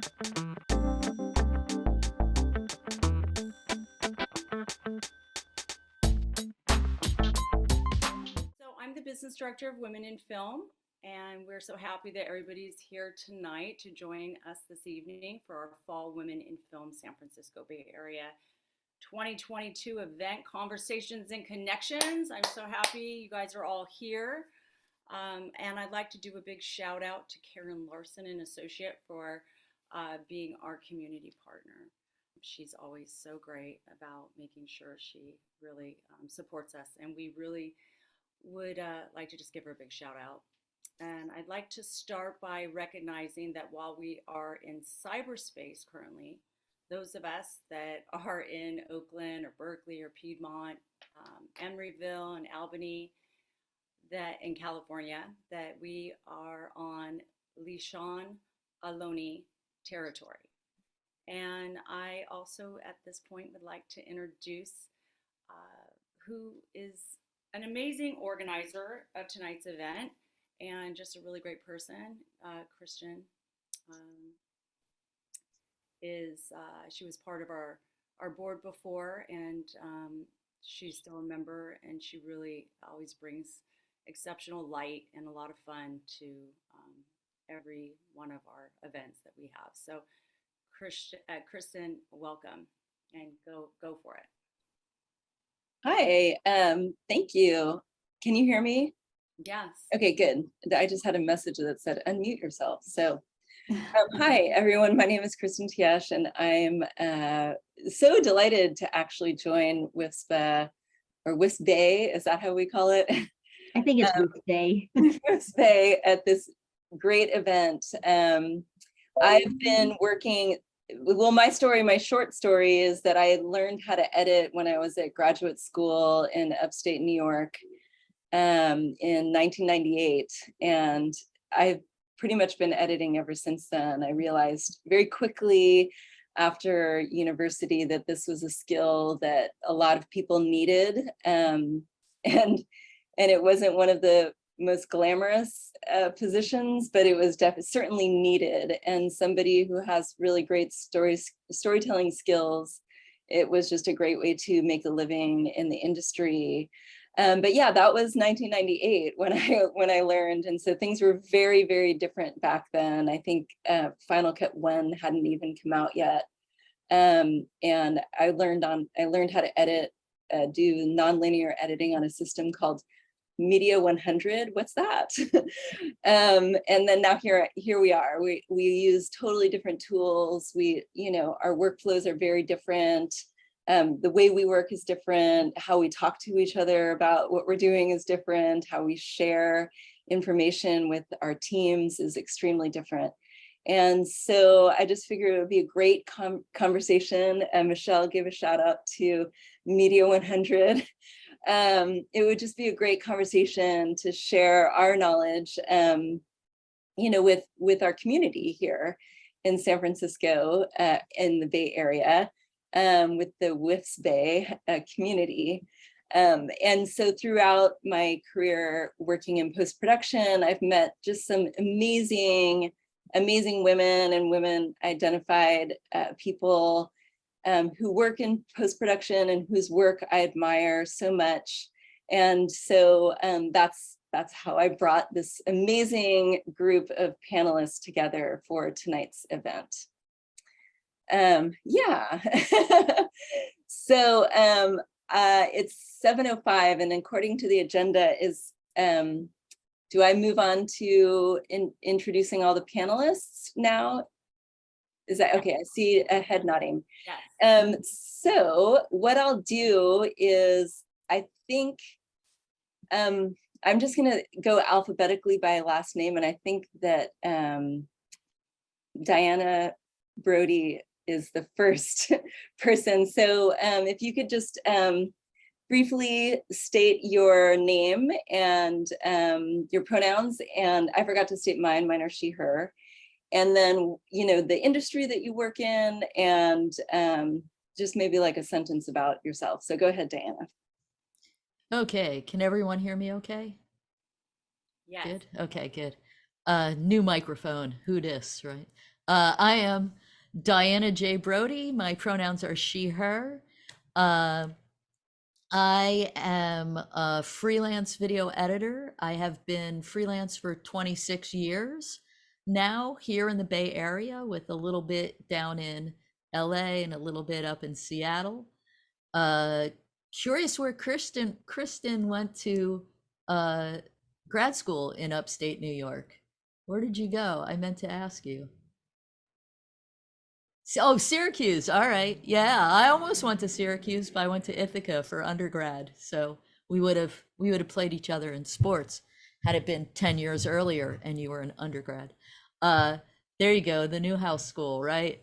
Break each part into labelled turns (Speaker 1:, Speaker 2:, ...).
Speaker 1: So I'm the business director of Women in Film, and we're so happy that everybody's here tonight to join us this evening for our Fall Women in Film San Francisco Bay Area 2022 event, Conversations and Connections. I'm so happy you guys are all here. And I'd like to do a big shout out to Karen Larson, an associate, for being our community partner. She's always so great about making sure she really supports us, and we really would like to just give her a big shout out. And I'd like to start by recognizing that while we are in cyberspace currently, those of us that are in Oakland or Berkeley or Piedmont, Emeryville and Albany, that in California, that we are on Lishan Ohlone territory. And I also at this point would like to introduce who is an amazing organizer of tonight's event and just a really great person. Kristen she was part of our board before, and she's still a member, and she really always brings exceptional light and a lot of fun to every one of our events that we have. So Kristen, welcome, and go for it.
Speaker 2: Hi, thank you. Can you hear me?
Speaker 1: Yes.
Speaker 2: Okay, good. I just had a message that said unmute yourself. So hi, everyone. My name is Kristen Tiesh, and I'm so delighted to actually join WISPA, or WISBA, is that how we call it?
Speaker 3: I think it's WISBA.
Speaker 2: WISBA at this great event. I've been working, well, my short story is that I learned how to edit when I was at graduate school in upstate New York in 1998. And I've pretty much been editing ever since then. I realized very quickly after university that this was a skill that a lot of people needed. And it wasn't one of the most glamorous positions, but it was certainly needed. And somebody who has really great storytelling skills, it was just a great way to make a living in the industry. But yeah, that was 1998 when I learned, and so things were very, very different back then. I think Final Cut 1 hadn't even come out yet, and I learned how to edit, do nonlinear editing on a system called Media 100. What's that? And then now here we are. We use totally different tools. Our workflows are very different. The way we work is different. How we talk to each other about what we're doing is different. How we share information with our teams is extremely different. And so I just figured it would be a great conversation. And Michelle gave a shout out to Media 100. It would just be a great conversation to share our knowledge, with our community here in San Francisco, in the Bay Area, with the WISBA community. And so throughout my career working in post-production, I've met just some amazing women and women identified people who work in post-production and whose work I admire so much. And so that's how I brought this amazing group of panelists together for tonight's event. Yeah. So it's 7:05, and according to the agenda is, do I move on to introducing all the panelists now? Is that okay? I see a head nodding.
Speaker 1: Yes.
Speaker 2: So what I'll do is, I think I'm just gonna go alphabetically by last name, and I think that Diana Brodie is the first person. So if you could just briefly state your name and your pronouns, and I forgot to state mine are she, her. And then, the industry that you work in, and just maybe like a sentence about yourself. So go ahead, Diana.
Speaker 4: Okay, can everyone hear me okay?
Speaker 1: Yes.
Speaker 4: Good, okay, good. New microphone, who dis, right? I am Diana J. Brodie. My pronouns are she, her. Uh, I am a freelance video editor. I have been freelance for 26 years now here in the Bay Area, with a little bit down in LA and a little bit up in Seattle. Curious where Kristen went to grad school in upstate New York. Where did you go? I meant to ask you. Oh, Syracuse. All right. Yeah, I almost went to Syracuse, but I went to Ithaca for undergrad. So we would have played each other in sports had it been 10 years earlier and you were an undergrad. There you go, the Newhouse School, right?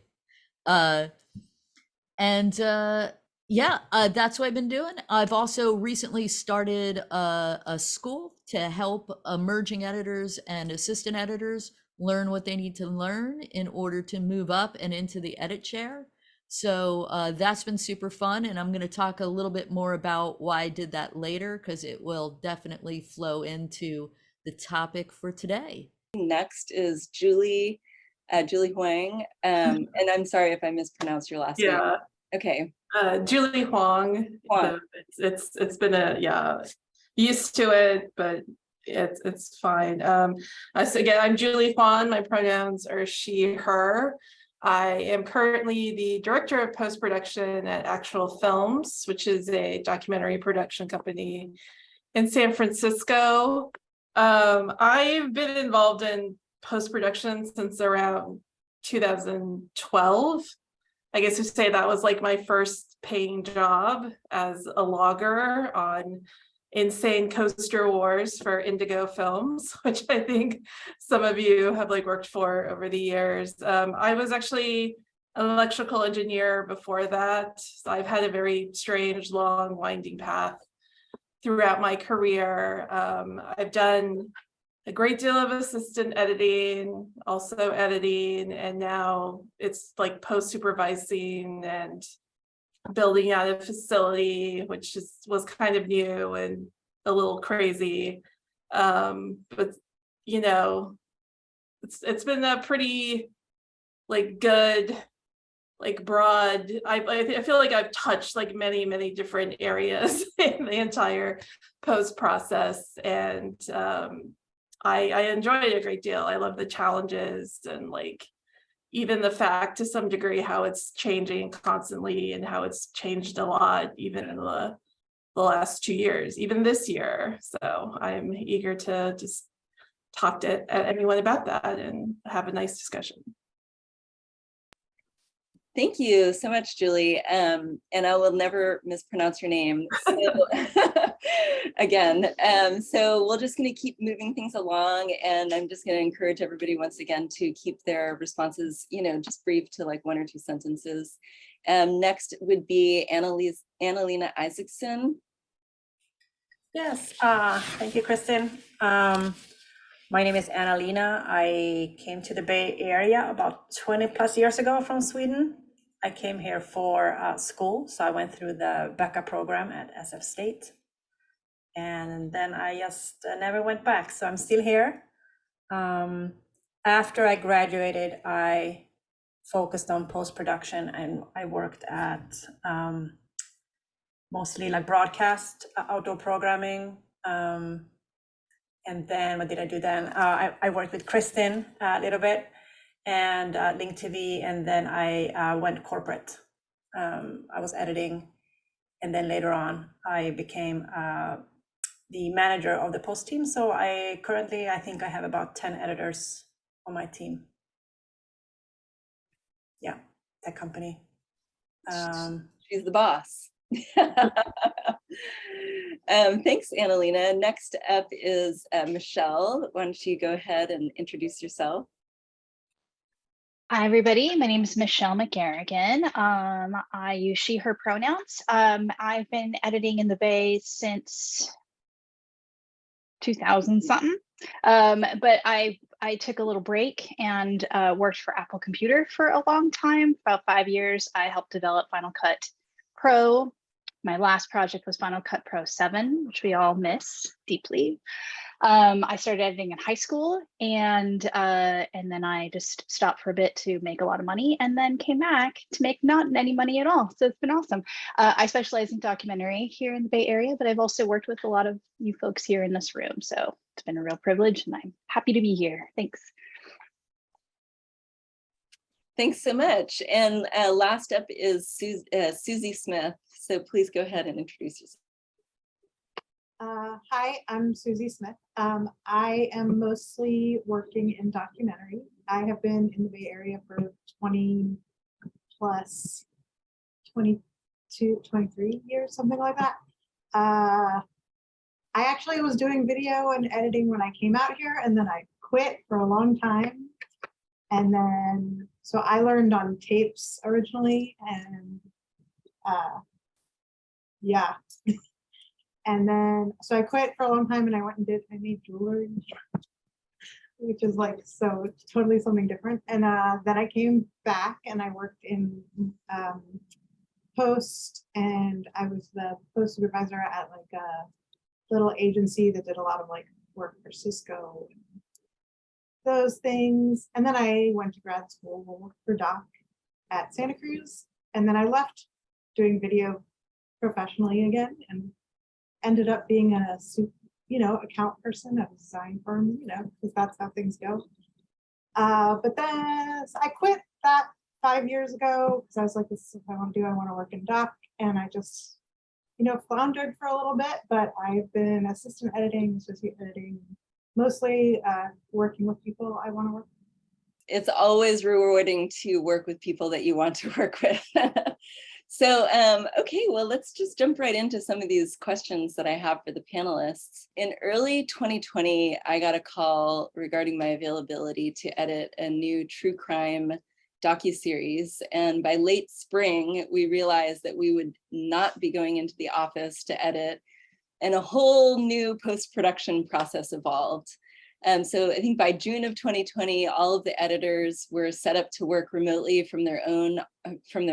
Speaker 4: Yeah, that's what I've been doing. I've also recently started a school to help emerging editors and assistant editors learn what they need to learn in order to move up and into the edit chair. So that's been super fun. And I'm going to talk a little bit more about why I did that later, because it will definitely flow into the topic for today.
Speaker 2: Next is Julie Huang. And I'm sorry if I mispronounced your last name. Okay.
Speaker 5: Julie Huang.
Speaker 2: Huang.
Speaker 5: It's been used to it, but it's fine. So again, I'm Julie Huang. My pronouns are she, her. I am currently the director of post-production at Actual Films, which is a documentary production company in San Francisco. I've been involved in post-production since around 2012. I guess to say that was like my first paying job as a logger on Insane Coaster Wars for Indigo Films, which I think some of you have like worked for over the years. I was actually an electrical engineer before that. So I've had a very strange, long, winding path throughout my career. I've done a great deal of assistant editing, also editing, and now it's like post-supervising and building out a facility, which was kind of new and a little crazy. But you know, it's been a pretty like good, like broad, I feel like I've touched like many different areas in the entire post process, and I enjoy it a great deal. I love the challenges and like even the fact to some degree how it's changing constantly and how it's changed a lot even in the last 2 years, even this year. So I'm eager to just talk to anyone about that and have a nice discussion.
Speaker 2: Thank you so much, Julie. And I will never mispronounce your name. So, again, so we're just going to keep moving things along, and I'm just going to encourage everybody once again to keep their responses, just brief to like 1 or 2 sentences. Next would be Annalena Isaacson.
Speaker 6: Yes, thank you, Kristen. My name is Annalena. I came to the Bay Area about 20 plus years ago from Sweden. I came here for school, so I went through the BECA program at SF State. And then I just never went back, so I'm still here. After I graduated, I focused on post-production, and I worked at mostly like broadcast, outdoor programming. And then what did I do then? I worked with Kristen a little bit and Link TV, and then I went corporate. I was editing, and then later on I became the manager of the post team. So I think I have about 10 editors on my team. Yeah, that company.
Speaker 2: She's the boss. Thanks, Annalena. Next up is Michelle. Why don't you go ahead and introduce yourself?
Speaker 7: Hi, everybody. My name is Michelle McGarrigan. I use she, her pronouns. I've been editing in the Bay since 2000 something. But I took a little break and worked for Apple Computer for a long time, about 5 years. I helped develop Final Cut Pro My last project was Final Cut Pro 7, which we all miss deeply. I started editing in high school, and then I just stopped for a bit to make a lot of money, and then came back to make not any money at all. So it's been awesome. I specialize in documentary here in the Bay Area, but I've also worked with a lot of you folks here in this room. So it's been a real privilege, and I'm happy to be here. Thanks.
Speaker 2: Thanks so much. And last up is Susie Smith. So please go ahead and introduce yourself.
Speaker 8: Hi, I'm Susie Smith. I am mostly working in documentary. I have been in the Bay Area for 20 plus 22, 23 years, something like that. I actually was doing video and editing when I came out here, and then I quit for a long time. And then, so I learned on tapes originally, and yeah. And then, so I quit for a long time, and I went and I made jewelry, which is like, so totally something different. And then I came back and I worked in post, and I was the post supervisor at like a little agency that did a lot of like work for Cisco, those things. And then I went to grad school for doc at Santa Cruz. And then I left doing video professionally again, and ended up being a account person at a design firm, because that's how things go. But then I quit that 5 years ago because I was like, this is what I want to do. I want to work in doc, and I just floundered for a little bit. But I've been assistant editing, associate editing, mostly working with people I want to work with.
Speaker 2: It's always rewarding to work with people that you want to work with. So, okay, well, let's just jump right into some of these questions that I have for the panelists. In early 2020, I got a call regarding my availability to edit a new true crime docuseries. And by late spring, we realized that we would not be going into the office to edit, and a whole new post-production process evolved. So I think by June of 2020, all of the editors were set up to work remotely from their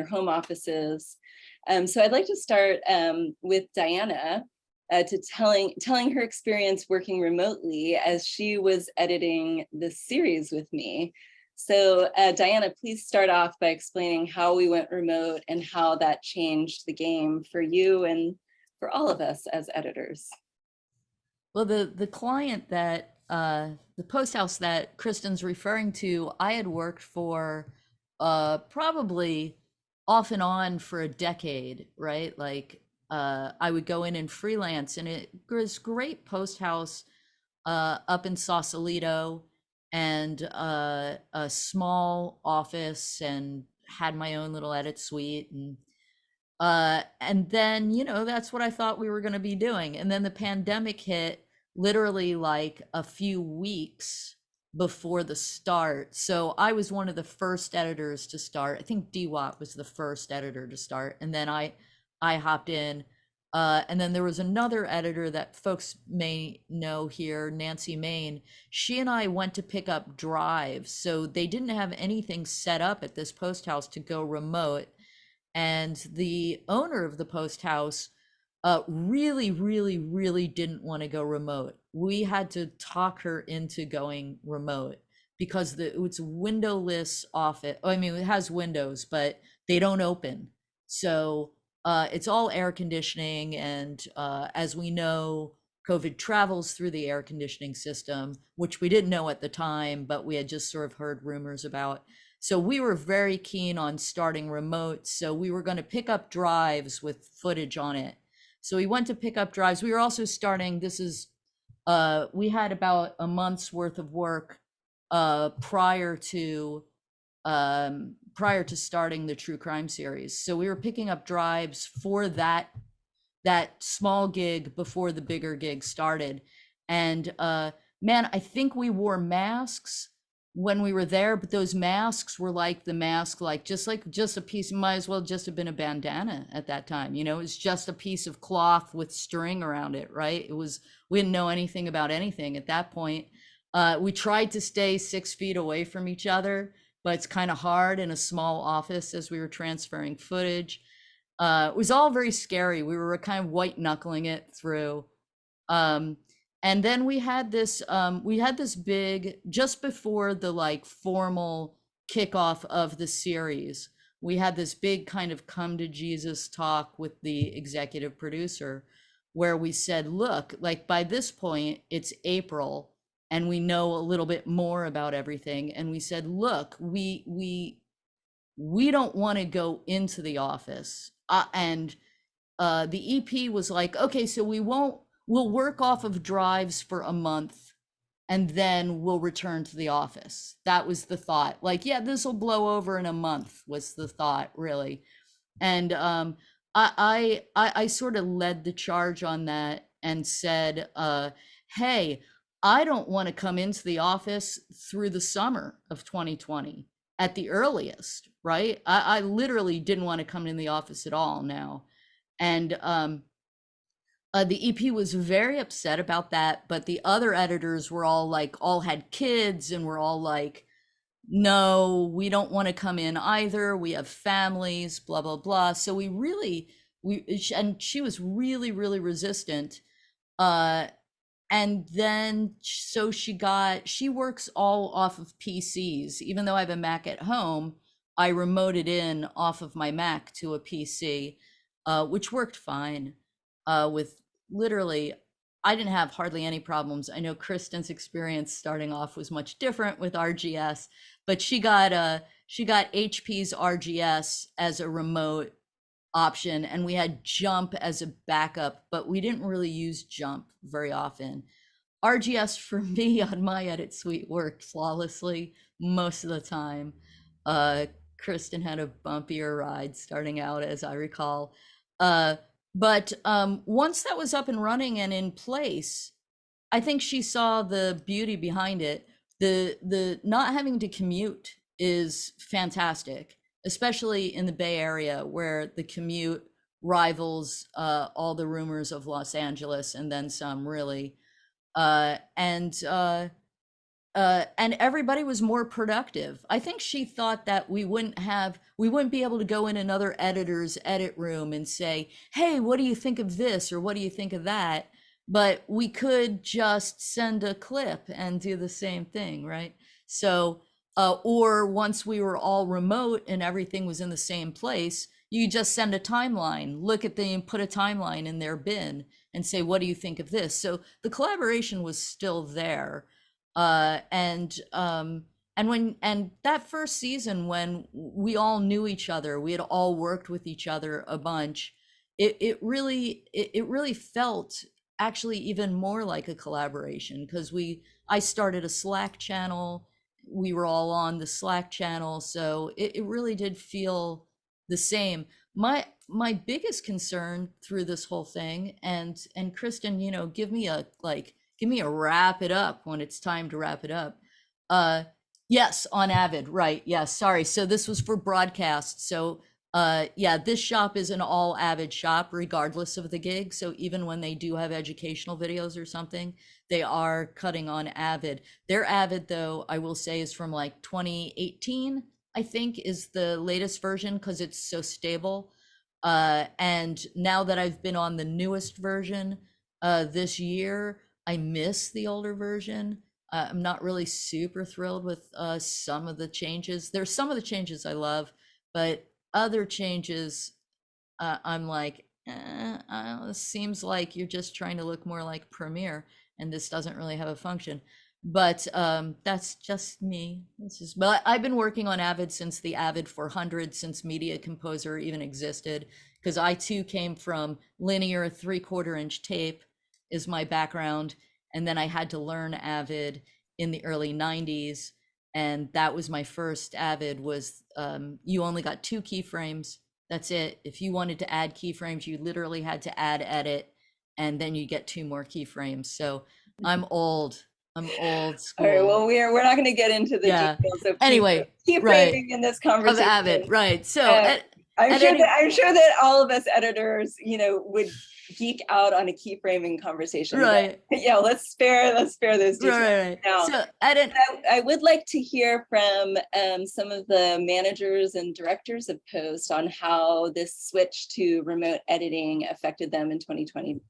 Speaker 2: home offices. So I'd like to start with Diana to telling her experience working remotely as she was editing this series with me. So Diana, please start off by explaining how we went remote and how that changed the game for you and for all of us as editors.
Speaker 4: Well, the client that the post house that Kristen's referring to, I had worked for probably off and on for a decade, right? Like I would go in and freelance, and it was great post house up in Sausalito, and a small office, and had my own little edit suite, and then that's what I thought we were going to be doing. And then the pandemic hit literally like a few weeks before the start. So I was one of the first editors to start. I think DWAT was the first editor to start. And then I hopped in. And then there was another editor that folks may know here, Nancy Main. She and I went to pick up drives. So they didn't have anything set up at this post house to go remote. And the owner of the post house really, really, really didn't want to go remote. We had to talk her into going remote because it's windowless office. I mean, it has windows, but they don't open. So it's all air conditioning. And as we know, COVID travels through the air conditioning system, which we didn't know at the time, but we had just sort of heard rumors about. So we were very keen on starting remote. So we were going to pick up drives with footage on it. So we went to pick up drives. We were also starting, we had about a month's worth of work prior to starting the true crime series. So we were picking up drives for that small gig before the bigger gig started. And man, I think we wore masks when we were there, but those masks were like the mask, just a piece, might as well just have been a bandana at that time. It was just a piece of cloth with string around it, right? We didn't know anything about anything at that point. We tried to stay 6 feet away from each other, but it's kind of hard in a small office as we were transferring footage. It was all very scary. We were kind of white knuckling it through. And then we had this big, just before the like formal kickoff of the series, we had this big kind of come to Jesus talk with the executive producer, where we said, look, like by this point it's April and we know a little bit more about everything. And we said, look, we don't want to go into the office. And the EP was like, okay, so we'll work off of drives for a month and then we'll return to the office. That was the thought. Like, yeah, this will blow over in a month was the thought, really. And I sort of led the charge on that and said, hey, I don't want to come into the office through the summer of 2020 at the earliest, right? I literally didn't want to come in the office at all now. And the EP was very upset about that, but the other editors were all had kids and were all like, no, we don't want to come in either. We have families, blah, blah, blah. So and she was really, really resistant. And then, so she works all off of PCs. Even though I have a Mac at home, I remoted in off of my Mac to a PC, which worked fine. With literally, I didn't have hardly any problems. I know Kristen's experience starting off was much different with RGS, but she got HP's RGS as a remote option, and we had Jump as a backup, but we didn't really use Jump very often. RGS for me on my edit suite worked flawlessly most of the time. Kristen had a bumpier ride starting out, as I recall. But once that was up and running and in place, I think she saw the beauty behind it. The not having to commute is fantastic, especially in the Bay Area, where the commute rivals all the rumors of Los Angeles and then some, really. And everybody was more productive. I think she thought that we wouldn't be able to go in another editor's edit room and say, hey, what do you think of this? Or what do you think of that? But we could just send a clip and do the same thing, right? So, or once we were all remote and everything was in the same place, you just send a timeline, put a timeline in their bin and say, what do you think of this? So the collaboration was still there. And that first season, when we all knew each other, we had all worked with each other a bunch, it really felt actually even more like a collaboration, because I started a Slack channel, we were all on the Slack channel, so it really did feel the same. My biggest concern through this whole thing, and Kristen, give me a wrap it up when it's time to wrap it up. Yes, on Avid, right? Yes, sorry. So this was for broadcast. So yeah, this shop is an all Avid shop, regardless of the gig. So even when they do have educational videos or something, they are cutting on Avid. Their Avid, though, I will say, is from like 2018, I think, is the latest version, because it's so stable. And now that I've been on the newest version this year, I miss the older version. I'm not really super thrilled with some of the changes. There's some of the changes I love, but other changes, I'm like, it seems like you're just trying to look more like Premiere, and this doesn't really have a function. But that's just me. But I've been working on Avid since the Avid 400, since Media Composer even existed, because I too came from linear 3/4 inch tape is my background. And then I had to learn Avid in the early 90s. And that was my first Avid, was you only got 2 keyframes. That's it. If you wanted to add keyframes, you literally had to add edit, and then you get 2 more keyframes. So I'm old school.
Speaker 2: All right, well, we're not going to get into the details of
Speaker 4: anyway,
Speaker 2: keyframing
Speaker 4: right,
Speaker 2: in this conversation.
Speaker 4: Of Avid, right. So
Speaker 2: I'm sure that all of us editors, would geek out on a keyframing conversation.
Speaker 4: Right.
Speaker 2: But yeah, let's spare those details
Speaker 4: Right.
Speaker 2: now.
Speaker 4: So
Speaker 2: I would like to hear from some of the managers and directors of Post on how this switch to remote editing affected them in 2020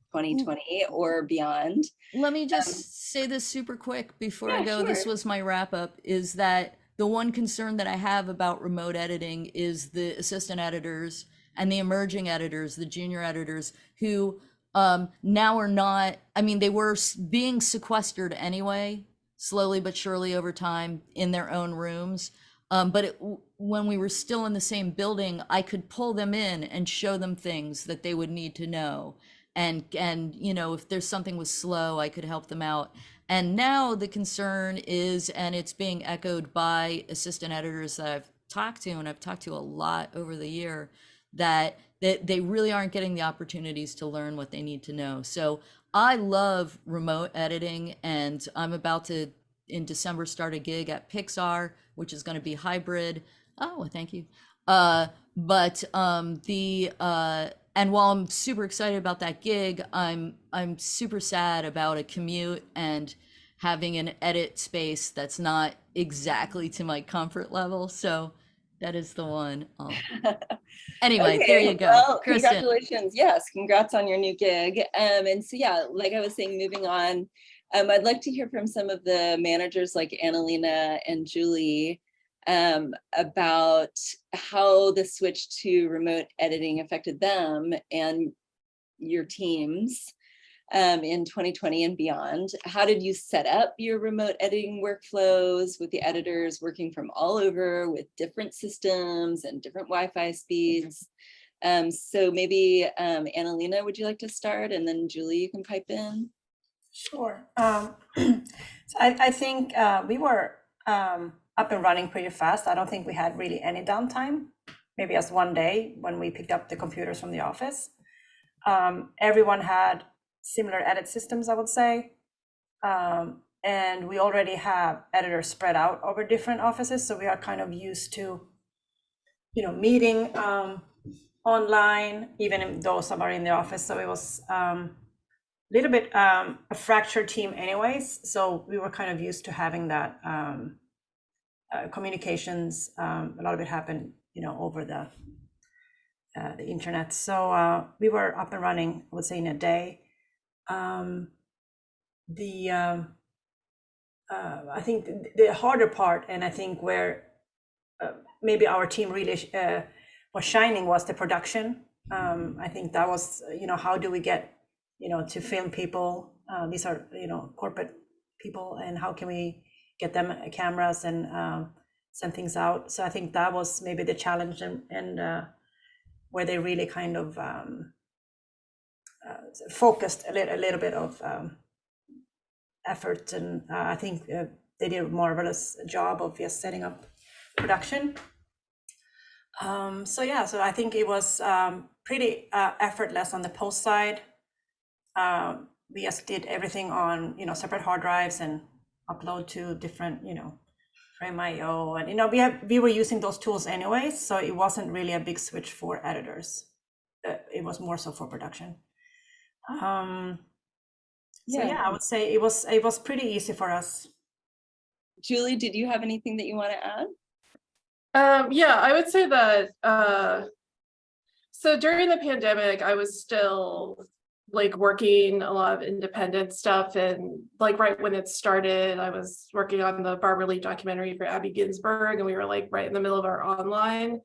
Speaker 2: or beyond.
Speaker 4: let me just say this super quick before I
Speaker 2: Yeah,
Speaker 4: go. This
Speaker 2: sure.
Speaker 4: was my wrap up, is that the one concern that I have about remote editing is the assistant editors and the emerging editors, the junior editors, who now are not, I mean, they were being sequestered anyway, slowly but surely over time in their own rooms. But when we were still in the same building, I could pull them in and show them things that they would need to know. And if there's something was slow, I could help them out. And now the concern is, and it's being echoed by assistant editors that I've talked to, and I've talked to a lot over the year, that they really aren't getting the opportunities to learn what they need to know. So I love remote editing, and I'm about to, in December, start a gig at Pixar, which is going to be hybrid. Oh, well, thank you. And while I'm super excited about that gig, I'm super sad about a commute and having an edit space that's not exactly to my comfort level. So that is the one. Anyway,
Speaker 2: Okay,
Speaker 4: there you go.
Speaker 2: Well,
Speaker 4: Kristen.
Speaker 2: congratulations. Yes, congrats on your new gig. And so, yeah, like I was saying, moving on, I'd like to hear from some of the managers like Annalena and Julie about how the switch to remote editing affected them and your teams in 2020 and beyond. How did you set up your remote editing workflows with the editors working from all over with different systems and different Wi-Fi speeds? So maybe Annalena, would you like to start? And then Julie, you can pipe in.
Speaker 6: Sure. So I think we were up and running pretty fast. I don't think we had really any downtime, maybe as one day when we picked up the computers from the office. Everyone had similar edit systems, I would say. And we already have editors spread out over different offices. So we are kind of used to, meeting online, even though some are in the office. So it was little bit a fractured team anyways, so we were kind of used to having that communications. A lot of it happened over the internet, so we were up and running, I would say, in a day. I think the harder part, and I think where maybe our team really was shining, was the production. I think that was, how do we get to film people? These are, corporate people, and how can we get them cameras and send things out? So I think that was maybe the challenge, and where they really kind of focused a little bit of effort, and I think they did a marvelous job of just setting up production. So I think it was pretty effortless on the post side. We just did everything on separate hard drives and upload to different Frame.io, and we were using those tools anyways, so it wasn't really a big switch for editors. It was more so for production. I would say it was pretty easy for us.
Speaker 2: Julie, did you have anything that you want to add?
Speaker 5: I would say that so during the pandemic, I was still working a lot of independent stuff, and right when it started, I was working on the Barbara Lee documentary for Abby Ginsburg, and we were right in the middle of our online.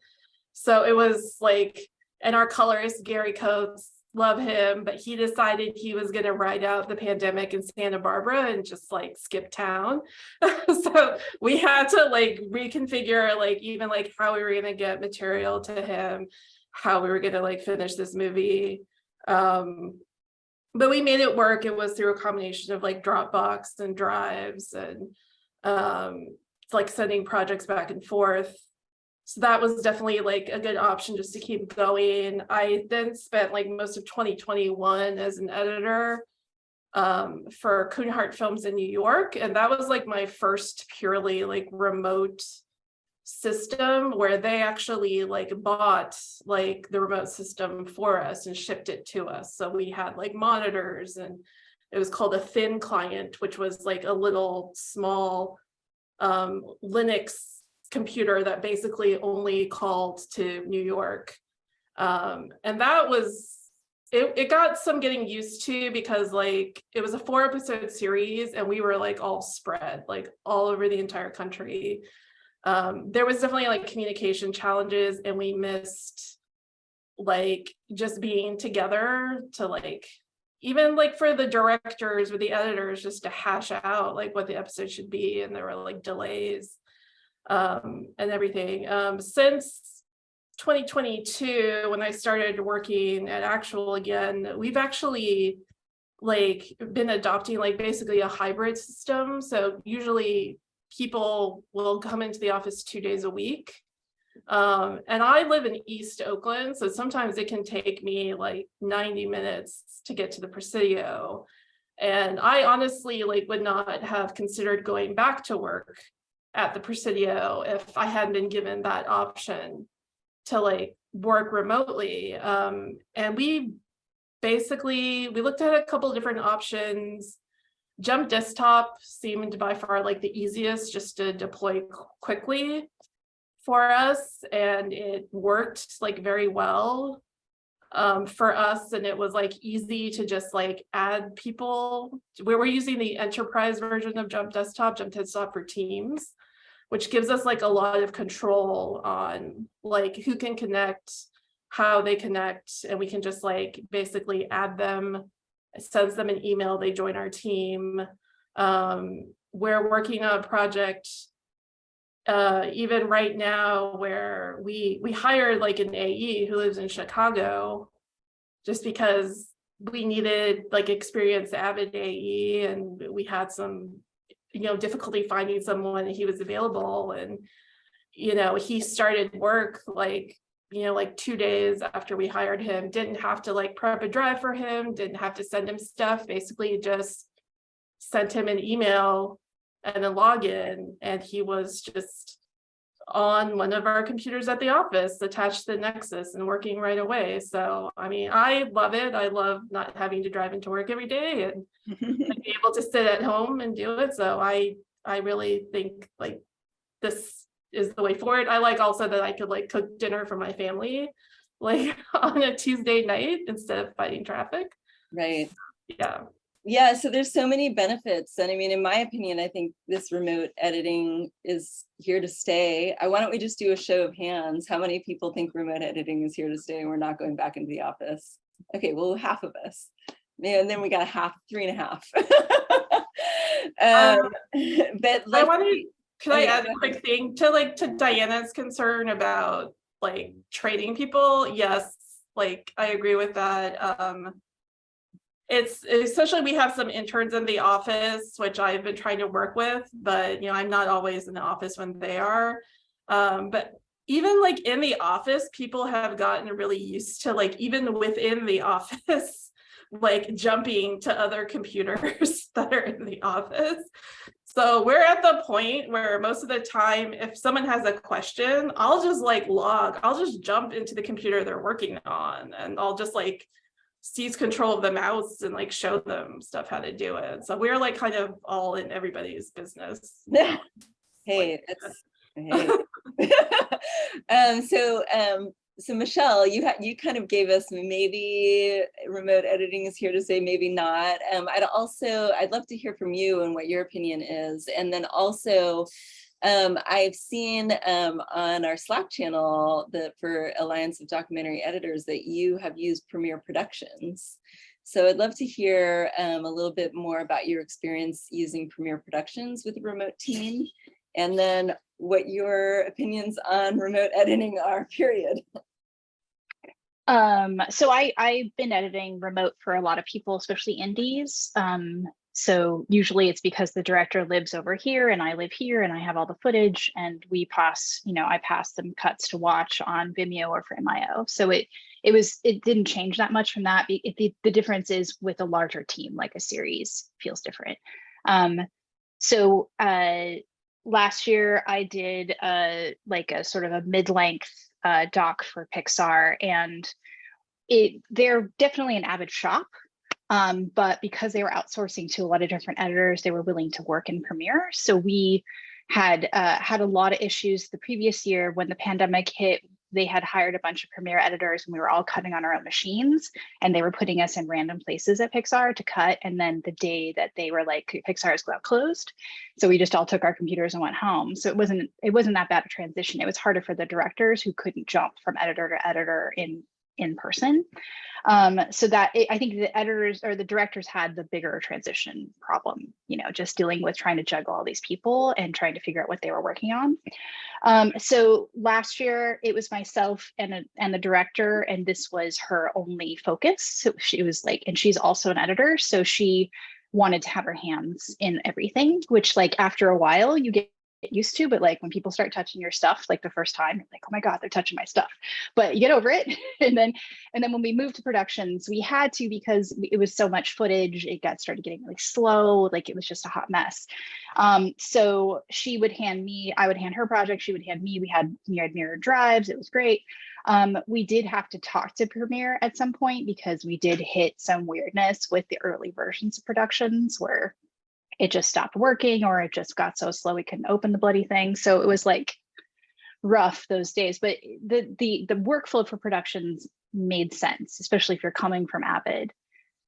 Speaker 5: So it was and our colorist Gary Coates, love him, but he decided he was going to ride out the pandemic in Santa Barbara and just skip town. So we had to reconfigure even how we were going to get material to him, how we were going to finish this movie. But we made it work. It was through a combination of Dropbox and drives, and sending projects back and forth. So that was definitely a good option just to keep going. I then spent most of 2021 as an editor for Kuhnhart Films in New York, and that was my first purely remote system where they actually like bought like the remote system for us and shipped it to us. So we had like monitors, and it was called a thin client, which was like a little small Linux computer that basically only called to New York. And that was, it got some getting used to, because like it was a 4-episode series and we were like all spread like all over the entire country. There was definitely like communication challenges, and we missed like just being together to like, even like for the directors or the editors, just to hash out like what the episode should be. And there were like delays and everything. Since 2022, when I started working at Actual again, we've actually like been adopting like basically a hybrid system. So usually people will come into the office 2 days a week. And I live in East Oakland, so sometimes it can take me like 90 minutes to get to the Presidio. And I honestly like would not have considered going back to work at the Presidio if I hadn't been given that option to like work remotely. And we looked at a couple of different options. Jump Desktop seemed by far like the easiest just to deploy quickly for us, and it worked like very well for us, and it was like easy to just like add people. We were using the enterprise version of Jump Desktop for Teams, which gives us like a lot of control on like who can connect, how they connect, and we can just like basically add them. It sends them an email, they join our team. We're working on a project even right now where we hired like an AE who lives in Chicago, just because we needed like experienced Avid AE, and we had some difficulty finding someone. He was available, and he started work like 2 days after we hired him. Didn't have to like prep a drive for him, didn't have to send him stuff, basically just sent him an email and a login, and he was just on one of our computers at the office attached to the Nexus and working right away. So I mean, I love it. I love not having to drive into work every day and be able to sit at home and do it. So I really think like this is the way forward. I like also that I could like cook dinner for my family like on a Tuesday night instead of fighting traffic.
Speaker 2: Right.
Speaker 5: Yeah,
Speaker 2: so there's so many benefits. And I mean, in my opinion, I think this remote editing is here to stay. Why don't we just do a show of hands? How many people think remote editing is here to stay and we're not going back into the office? Okay, well, half of us. And then we got 3.5. But like,
Speaker 5: could I add a quick thing to Diana's concern about like training people? Yes, like I agree with that. It's essentially, we have some interns in the office, which I've been trying to work with, but I'm not always in the office when they are. But even like in the office, people have gotten really used to like, even within the office, like jumping to other computers that are in the office. So we're at the point where most of the time, if someone has a question, I'll just like I'll just jump into the computer they're working on, and I'll just like seize control of the mouse and like show them stuff how to do it. So we're like kind of all in everybody's business.
Speaker 2: Hey, so Michelle, you kind of gave us maybe remote editing is here to stay, maybe not. I'd love to hear from you and what your opinion is. And then also, I've seen on our Slack channel for Alliance of Documentary Editors that you have used Premiere Productions. So I'd love to hear a little bit more about your experience using Premiere Productions with a remote team, and then what your opinions on remote editing are, period.
Speaker 7: So I've been editing remote for a lot of people, especially indies. So usually it's because the director lives over here and I live here and I have all the footage, and we pass, I pass them cuts to watch on Vimeo or Frame.io. So it didn't change that much from that. The difference is with a larger team, like a series feels different. last year I did like a sort of a mid-length doc for Pixar, and they're definitely an Avid shop. But because they were outsourcing to a lot of different editors, they were willing to work in Premiere. So we had a lot of issues the previous year when the pandemic hit. They had hired a bunch of Premiere editors and we were all cutting on our own machines, and they were putting us in random places at Pixar to cut. And then the day that they were like, Pixar is closed. So we just all took our computers and went home. So it wasn't that bad a transition. It was harder for the directors who couldn't jump from editor to editor in person. So that I think the editors or the directors had the bigger transition problem, just dealing with trying to juggle all these people and trying to figure out what they were working on. So last year it was myself and the director, and this was her only focus. So she was like, and she's also an editor, so she wanted to have her hands in everything, which like after a while you get used to, but like when people start touching your stuff like the first time, you're like, oh my god, they're touching my stuff, but you get over it. and then when we moved to productions, we had to, because it was so much footage, it started getting really slow, like it was just a hot mess. So she would hand me, I would hand her project, she would hand me, we had mirrored drives, it was great. We did have to talk to Premiere at some point because we did hit some weirdness with the early versions of productions where it just stopped working, or it just got so slow we couldn't open the bloody thing. So it was like rough those days, but the workflow for productions made sense, especially if you're coming from Avid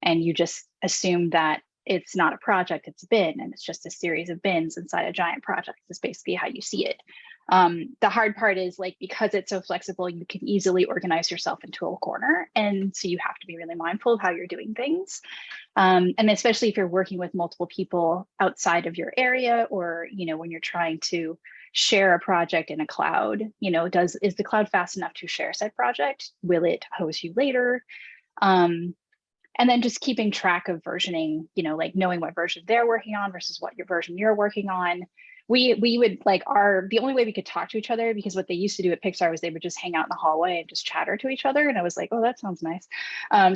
Speaker 7: and you just assume that it's not a project, it's a bin, and it's just a series of bins inside a giant project. It's basically how you see it. The hard part is like, because it's so flexible, you can easily organize yourself into a corner. And so you have to be really mindful of how you're doing things. And especially if you're working with multiple people outside of your area, or, when you're trying to share a project in a cloud, is the cloud fast enough to share said project? Will it host you later? And then just keeping track of versioning, like knowing what version they're working on versus what your version you're working on. We would like the only way we could talk to each other, because what they used to do at Pixar was they would just hang out in the hallway and just chatter to each other. And I was like, oh, that sounds nice.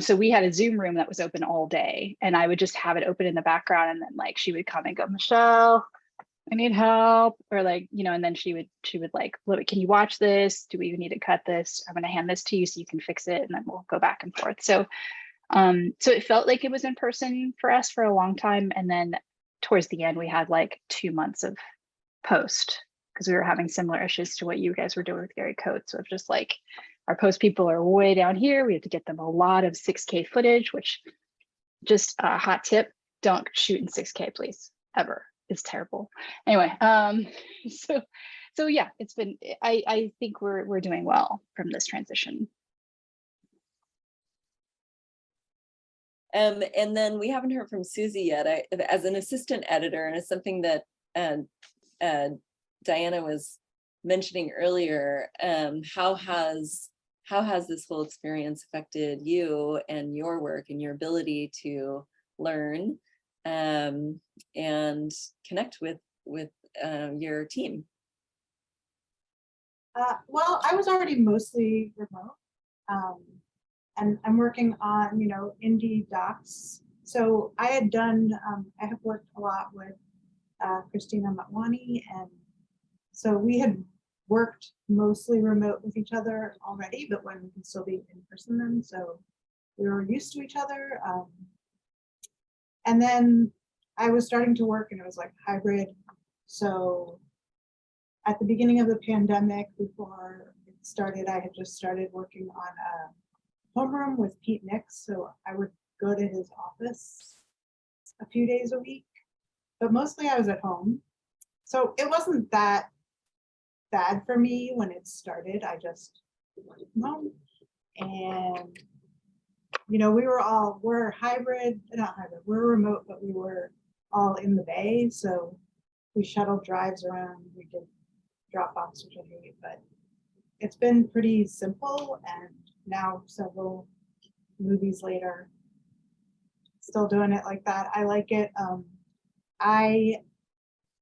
Speaker 7: So we had a Zoom room that was open all day, and I would just have it open in the background. And then like, she would come and go, Michelle, I need help. Or like, and then she would like, can you watch this? Do we need to cut this? I'm going to hand this to you so you can fix it. And then we'll go back and forth. So it felt like it was in person for us for a long time. And then towards the end, we had like 2 months of post, because we were having similar issues to what you guys were doing with Gary Coates, of just like, our post people are way down here. We have to get them a lot of 6K footage, which, just a hot tip, don't shoot in 6K, please, ever. It's terrible. Anyway, so yeah, it's been, I think we're doing well from this transition.
Speaker 2: And then we haven't heard from Susie yet. As an assistant editor, and it's something that Diana was mentioning earlier, how has this whole experience affected you and your work and your ability to learn and connect with your team?
Speaker 8: Well, I was already mostly remote. And I'm working on, indie docs. So I had done, I have worked a lot with Christina Matwani, and so we had worked mostly remote with each other already, but when we can still be in person then, so we were used to each other. And then I was starting to work, and it was like hybrid. So at the beginning of the pandemic, before it started, I had just started working on a homeroom with Pete Nix, so I would go to his office a few days a week, but mostly I was at home. So it wasn't that bad for me when it started. I just went home, and we're hybrid, not hybrid, we're remote, but we were all in the Bay, so we shuttled drives around. We did Dropbox, which I hate, but it's been pretty simple. And now, several movies later, still doing it like that. I like it.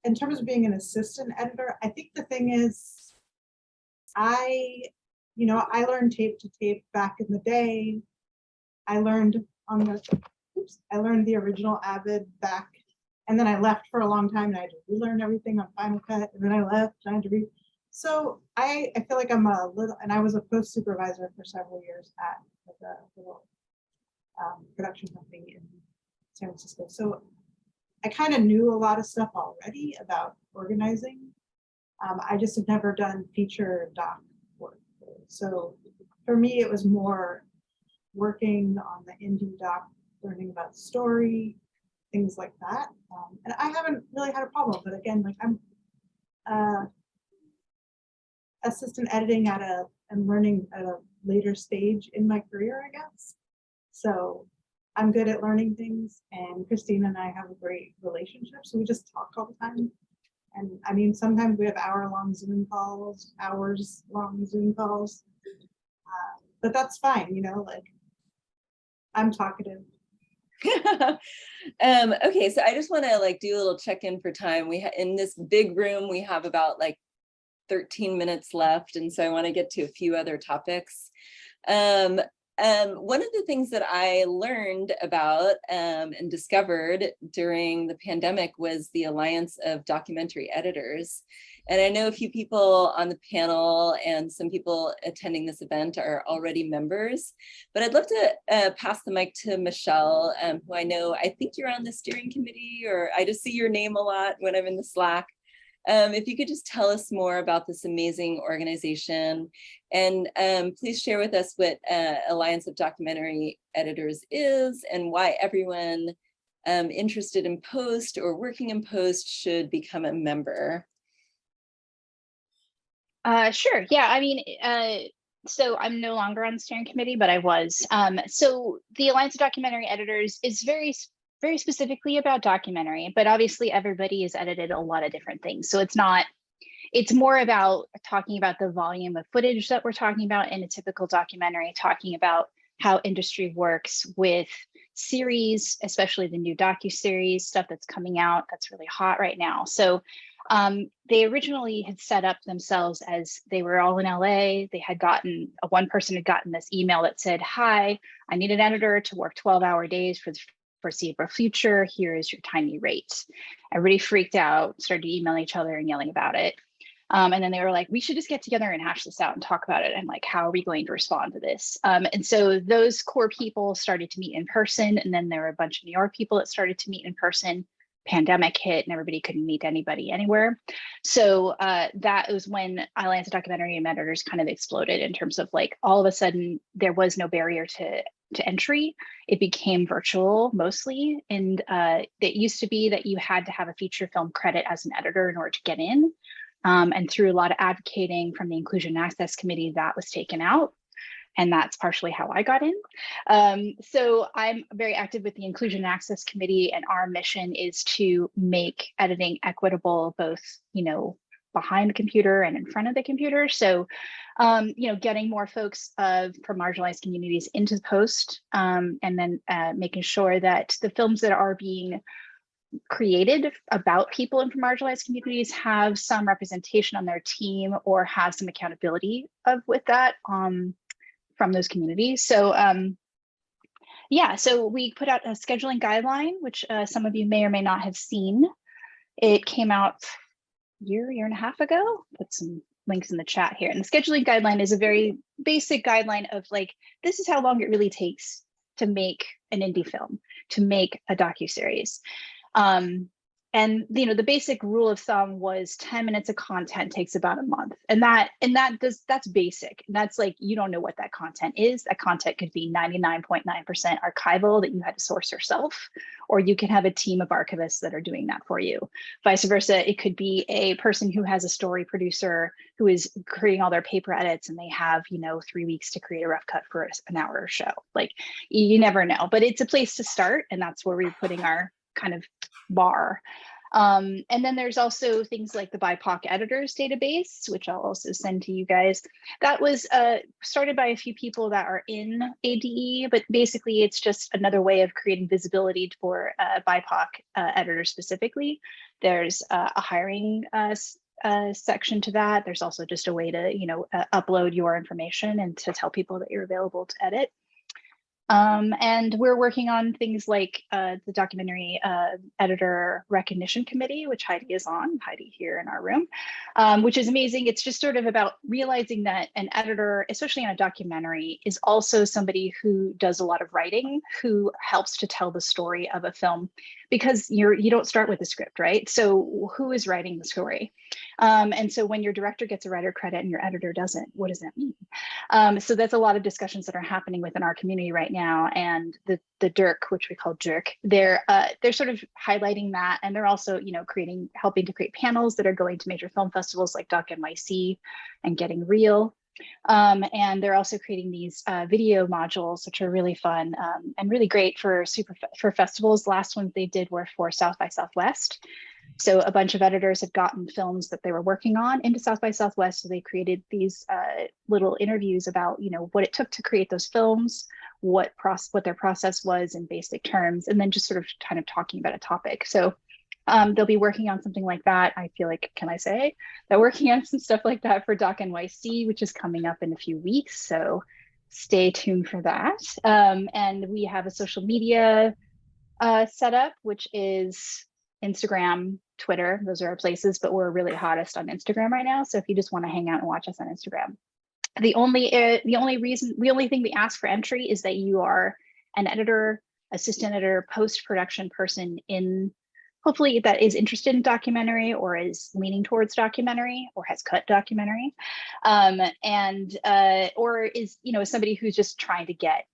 Speaker 8: In terms of being an assistant editor, I think the thing is, I learned tape to tape back in the day. I learned the original Avid back And then I left for a long time and I had to relearn everything on Final Cut. And then I left, I had to read. So I feel like I'm a little, and I was a post supervisor for several years at the little production company in San Francisco. So I kind of knew a lot of stuff already about organizing. I just had never done feature doc work. So for me, it was more working on the indie doc, learning about story, things like that. And I haven't really had a problem, but again, like I'm assistant editing and learning at a later stage in my career, I guess. So I'm good at learning things, and Christine and I have a great relationship. So we just talk all the time. And I mean, sometimes we have hour-long Zoom calls, hours-long Zoom calls, but that's fine, you know, like I'm talkative.
Speaker 2: Okay, so I just want to like do a little check-in for time. In this big room, we have about like 13 minutes left, and so I want to get to a few other topics. One of the things that I learned about and discovered during the pandemic was the Alliance of Documentary Editors. And I know a few people on the panel and some people attending this event are already members, but I'd love to pass the mic to Michelle, who I think you're on the steering committee, or I just see your name a lot when I'm in the Slack. If you could just tell us more about this amazing organization, and please share with us what Alliance of Documentary Editors is and why everyone interested in post or working in post should become a member.
Speaker 7: Sure. Yeah. I mean, so I'm no longer on the steering committee, but I was. So the Alliance of Documentary Editors is very specifically about documentary, but obviously everybody has edited a lot of different things. So it's more about talking about the volume of footage that we're talking about in a typical documentary, talking about how industry works with series, especially the new docuseries stuff that's coming out that's really hot right now. So they originally had set up themselves as they were all in LA. They had gotten, one person had gotten this email that said, "Hi, I need an editor to work 12-hour days for the foreseeable future. Here is your tiny rate." Everybody freaked out, started emailing each other and yelling about it. And then they were like, we should just get together and hash this out and talk about it. And like, how are we going to respond to this? And so those core people started to meet in person. And then there were a bunch of New York people that started to meet in person. Pandemic hit and everybody couldn't meet anybody anywhere. So that was when Alliance of Documentary Editors kind of exploded in terms of like, all of a sudden there was no barrier to entry. It became virtual mostly. And it used to be that you had to have a feature film credit as an editor in order to get in. And through a lot of advocating from the Inclusion and Access Committee, that was taken out. And that's partially how I got in. So I'm very active with the Inclusion and Access Committee, and our mission is to make editing equitable, both, you know, behind the computer and in front of the computer. So, you know, getting more folks from marginalized communities into post, and then making sure that the films that are being created about people in marginalized communities have some representation on their team or have some accountability with that from those communities. So yeah, so we put out a scheduling guideline, which some of you may or may not have seen. It came out a year and a half ago. Put some links in the chat here. And the scheduling guideline is a very basic guideline of like, this is how long it really takes to make an indie film, to make a docuseries. And you know, the basic rule of thumb was 10 minutes of content takes about a month, and that's basic. And that's like, you don't know what that content is. That content could be 99.9% archival that you had to source yourself, or you can have a team of archivists that are doing that for you. Vice versa, it could be a person who has a story producer who is creating all their paper edits, and they have, you know, 3 weeks to create a rough cut for an hour show. Like, you never know, but it's a place to start, and that's where we're putting our kind of bar. And then there's also things like the BIPOC editors database, which I'll also send to you guys. That was started by a few people that are in ADE, but basically it's just another way of creating visibility for BIPOC editors specifically. There's a hiring section to that. There's also just a way to, you know, upload your information and to tell people that you're available to edit. And we're working on things like the documentary editor recognition committee, which Heidi is on, Heidi here in our room, which is amazing. It's just sort of about realizing that an editor, especially on a documentary, is also somebody who does a lot of writing, who helps to tell the story of a film, because you don't start with the script, right? So who is writing the story? And so when your director gets a writer credit and your editor doesn't, what does that mean? So that's a lot of discussions that are happening within our community right now. And the Dirk, which we call Jerk, they're sort of highlighting that, and they're also, you know, helping to create panels that are going to major film festivals like Doc NYC and Getting Real. And they're also creating these video modules, which are really fun and really great for festivals. Last ones they did were for South by Southwest. So a bunch of editors had gotten films that they were working on into South by Southwest. So they created these little interviews about, you know, what it took to create those films, what their process was in basic terms, and then just sort of kind of talking about a topic. So they'll be working on something like that. I feel like, can I say, they're working on some stuff like that for Doc NYC, which is coming up in a few weeks. So stay tuned for that. And we have a social media setup, which is Instagram, Twitter. Those are our places, but we're really hottest on Instagram right now. So if you just want to hang out and watch us on Instagram, the only thing we ask for entry is that you are an editor, assistant editor, post-production person hopefully that is interested in documentary or is leaning towards documentary or has cut documentary, or is, you know, somebody who's just trying to get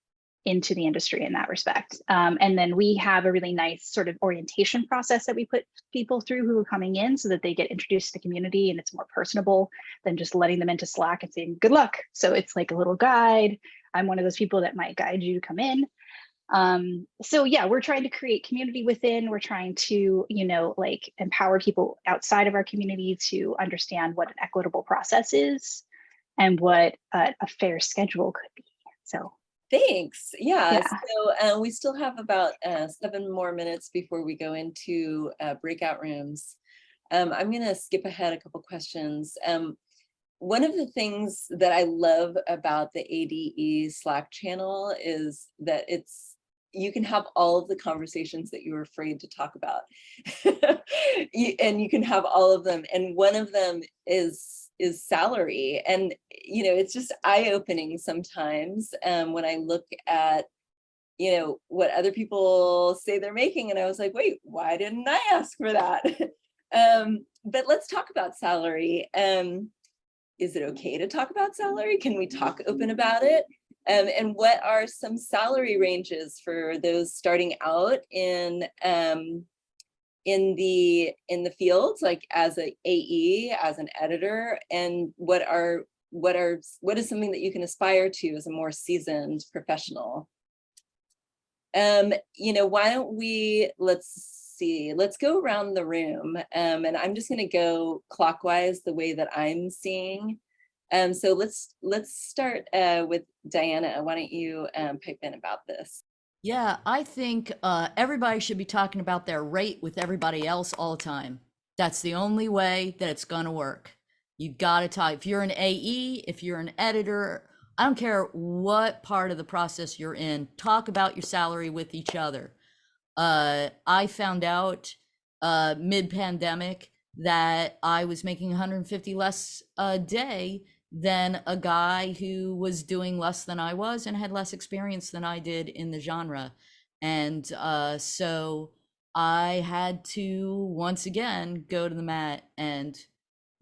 Speaker 7: into the industry in that respect. And then we have a really nice sort of orientation process that we put people through who are coming in so that they get introduced to the community, and it's more personable than just letting them into Slack and saying, good luck. So it's like a little guide. I'm one of those people that might guide you to come in. So yeah, we're trying to create community within. We're trying to, you know, like empower people outside of our community to understand what an equitable process is and what a fair schedule could be. So
Speaker 2: thanks. Yeah.
Speaker 7: Yeah.
Speaker 2: So we still have about 7 more minutes before we go into breakout rooms. I'm going to skip ahead a couple questions. One of the things that I love about the ADE Slack channel is that you can have all of the conversations that you were afraid to talk about. And you can have all of them. And one of them is salary. And, you know, it's just eye-opening sometimes when I look at, you know, what other people say they're making. And I was like, wait, why didn't I ask for that? But let's talk about salary. Is it okay to talk about salary? Can we talk open about it? And what are some salary ranges for those starting out in the fields, like as an AE, as an editor, and what is something that you can aspire to as a more seasoned professional? You know, why don't let's go around the room, and I'm just going to go clockwise the way that I'm seeing. So let's start with Diana. Why don't you pipe in about this?
Speaker 4: Yeah, I think everybody should be talking about their rate with everybody else all the time. That's the only way that it's going to work. You got to talk. If you're an AE, if you're an editor, I don't care what part of the process you're in, talk about your salary with each other. I found out mid-pandemic that I was making 150 less a day than a guy who was doing less than I was and had less experience than I did in the genre. And so I had to once again go to the mat and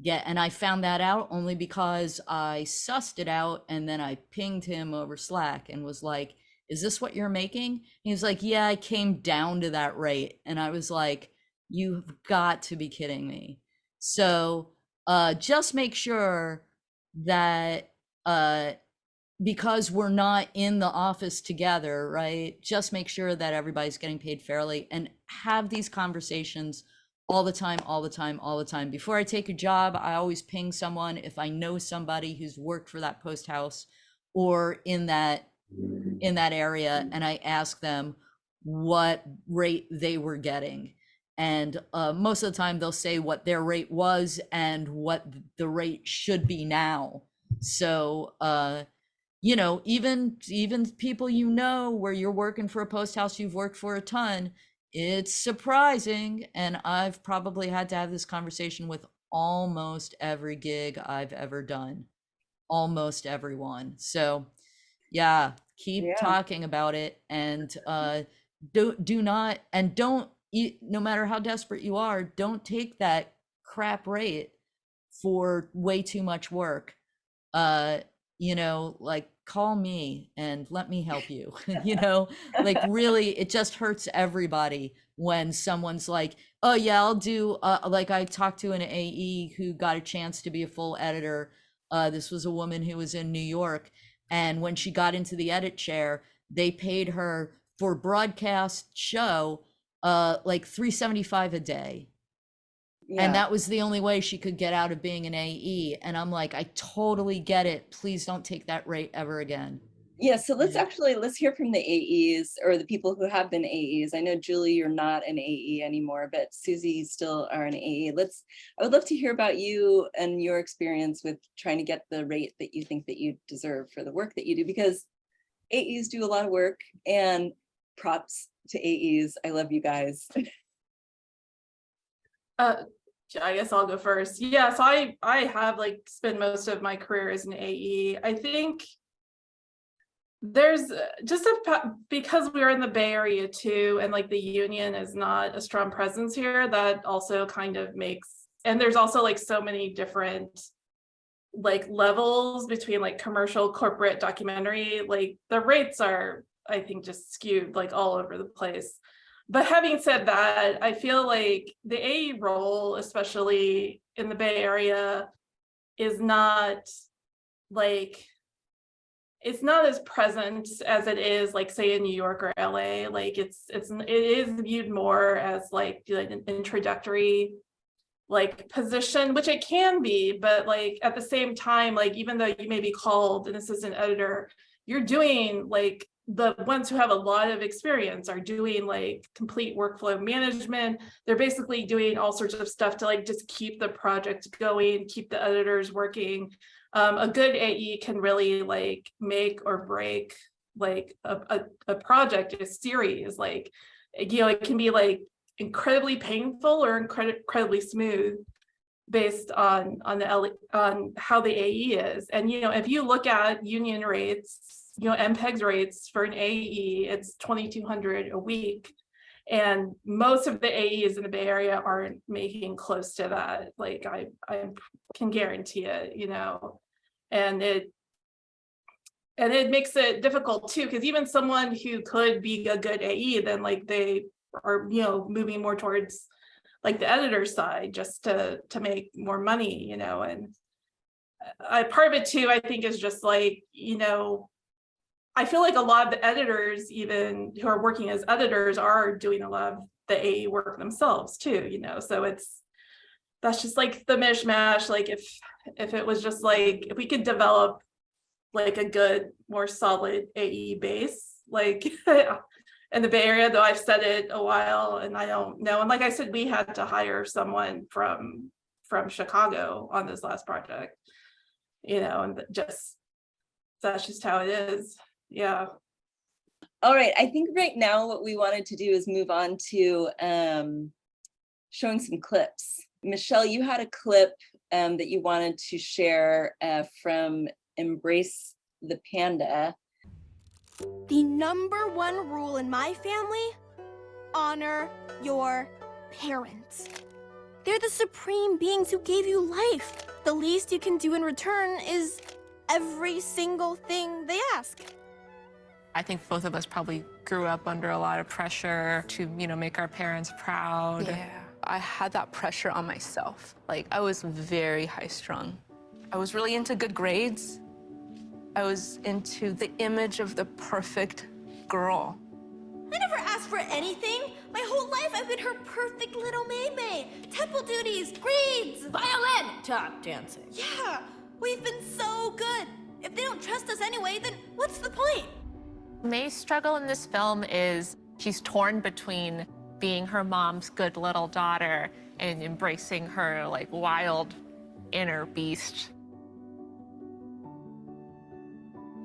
Speaker 4: I found that out only because I sussed it out, and then I pinged him over Slack and was like, is this what you're making? He was like, yeah, I came down to that rate. And I was like, you've got to be kidding me. So just make sure that because we're not in the office together, right? Just make sure that everybody's getting paid fairly, and have these conversations all the time. Before I take a job, I always ping someone if I know somebody who's worked for that post house or in that area, and I ask them what rate they were getting. And most of the time they'll say what their rate was and what the rate should be now. So you know, even people, you know, where you're working for a post house you've worked for a ton, it's surprising. And I've probably had to have this conversation with almost every gig I've ever done, almost everyone. So yeah, keep
Speaker 2: Yeah.
Speaker 4: talking about it, and do not, and don't, no matter how desperate you are, don't take that crap rate for way too much work. You know, like, call me and let me help you. You know, like, really, it just hurts everybody when someone's like, oh yeah, I'll do, like, I talked to an AE who got a chance to be a full editor. This was a woman who was in New York, and when she got into the edit chair, they paid her for broadcast show like $375 a day.
Speaker 2: Yeah.
Speaker 4: And that was the only way she could get out of being an AE. And I'm like, I totally get it. Please don't take that rate ever again.
Speaker 2: Yeah, so let's hear from the AEs, or the people who have been AEs. I know, Julie, you're not an AE anymore, but Susie, you still are an AE. I would love to hear about you and your experience with trying to get the rate that you think that you deserve for the work that you do, because AEs do a lot of work, and props to AEs. I love you guys.
Speaker 5: I guess I'll go first. Yeah, so I have like spent most of my career as an AE. I think there's just because we're in the Bay Area too, and like the union is not a strong presence here, that also kind of makes, and there's also like so many different like levels between like commercial, corporate, documentary, like the rates are, I think, just skewed like all over the place. But having said that, I feel like the AE role, especially in the Bay Area, is not like, it's not as present as it is like, say, in New York or LA. Like it is viewed more as like an introductory like position, which it can be, but like at the same time, like even though you may be called an assistant editor, you're doing like, the ones who have a lot of experience are doing like complete workflow management. They're basically doing all sorts of stuff to like just keep the project going, keep the editors working. A good AE can really like make or break like a project, a series. Like, you know, it can be like incredibly painful or incredibly smooth based on how the AE is. And you know, if you look at union rates, you know, MPEG's rates for an AE, it's $2,200 a week, and most of the AEs in the Bay Area aren't making close to that. Like I can guarantee it, you know, and it makes it difficult too, because even someone who could be a good AE, then like they are, you know, moving more towards like the editor side just to make more money, you know. And part of it too, I think, is just like, you know, I feel like a lot of the editors, even who are working as editors, are doing a lot of the AE work themselves too, you know. So that's just like the mishmash. Like if it was just like, if we could develop like a good, more solid AE base, like in the Bay Area, though I've said it a while and I don't know. And like I said, we had to hire someone from Chicago on this last project, you know, and that's just how it is. Yeah.
Speaker 2: All right, I think right now what we wanted to do is move on to showing some clips. Michelle, you had a clip that you wanted to share from Embrace the Panda.
Speaker 9: The number one rule in my family: honor your parents. They're the supreme beings who gave you life. The least you can do in return is every single thing they ask.
Speaker 10: I think both of us probably grew up under a lot of pressure to, you know, make our parents proud.
Speaker 11: Yeah, I had that pressure on myself. Like, I was very high strung. I was really into good grades. I was into the image of the perfect girl.
Speaker 9: I never asked for anything. My whole life I've been her perfect little May. Temple duties, grades,
Speaker 12: violin, tap dancing.
Speaker 9: Yeah, we've been so good. If they don't trust us anyway, then what's the point?
Speaker 10: May's struggle in this film is she's torn between being her mom's good little daughter and embracing her like wild inner beast.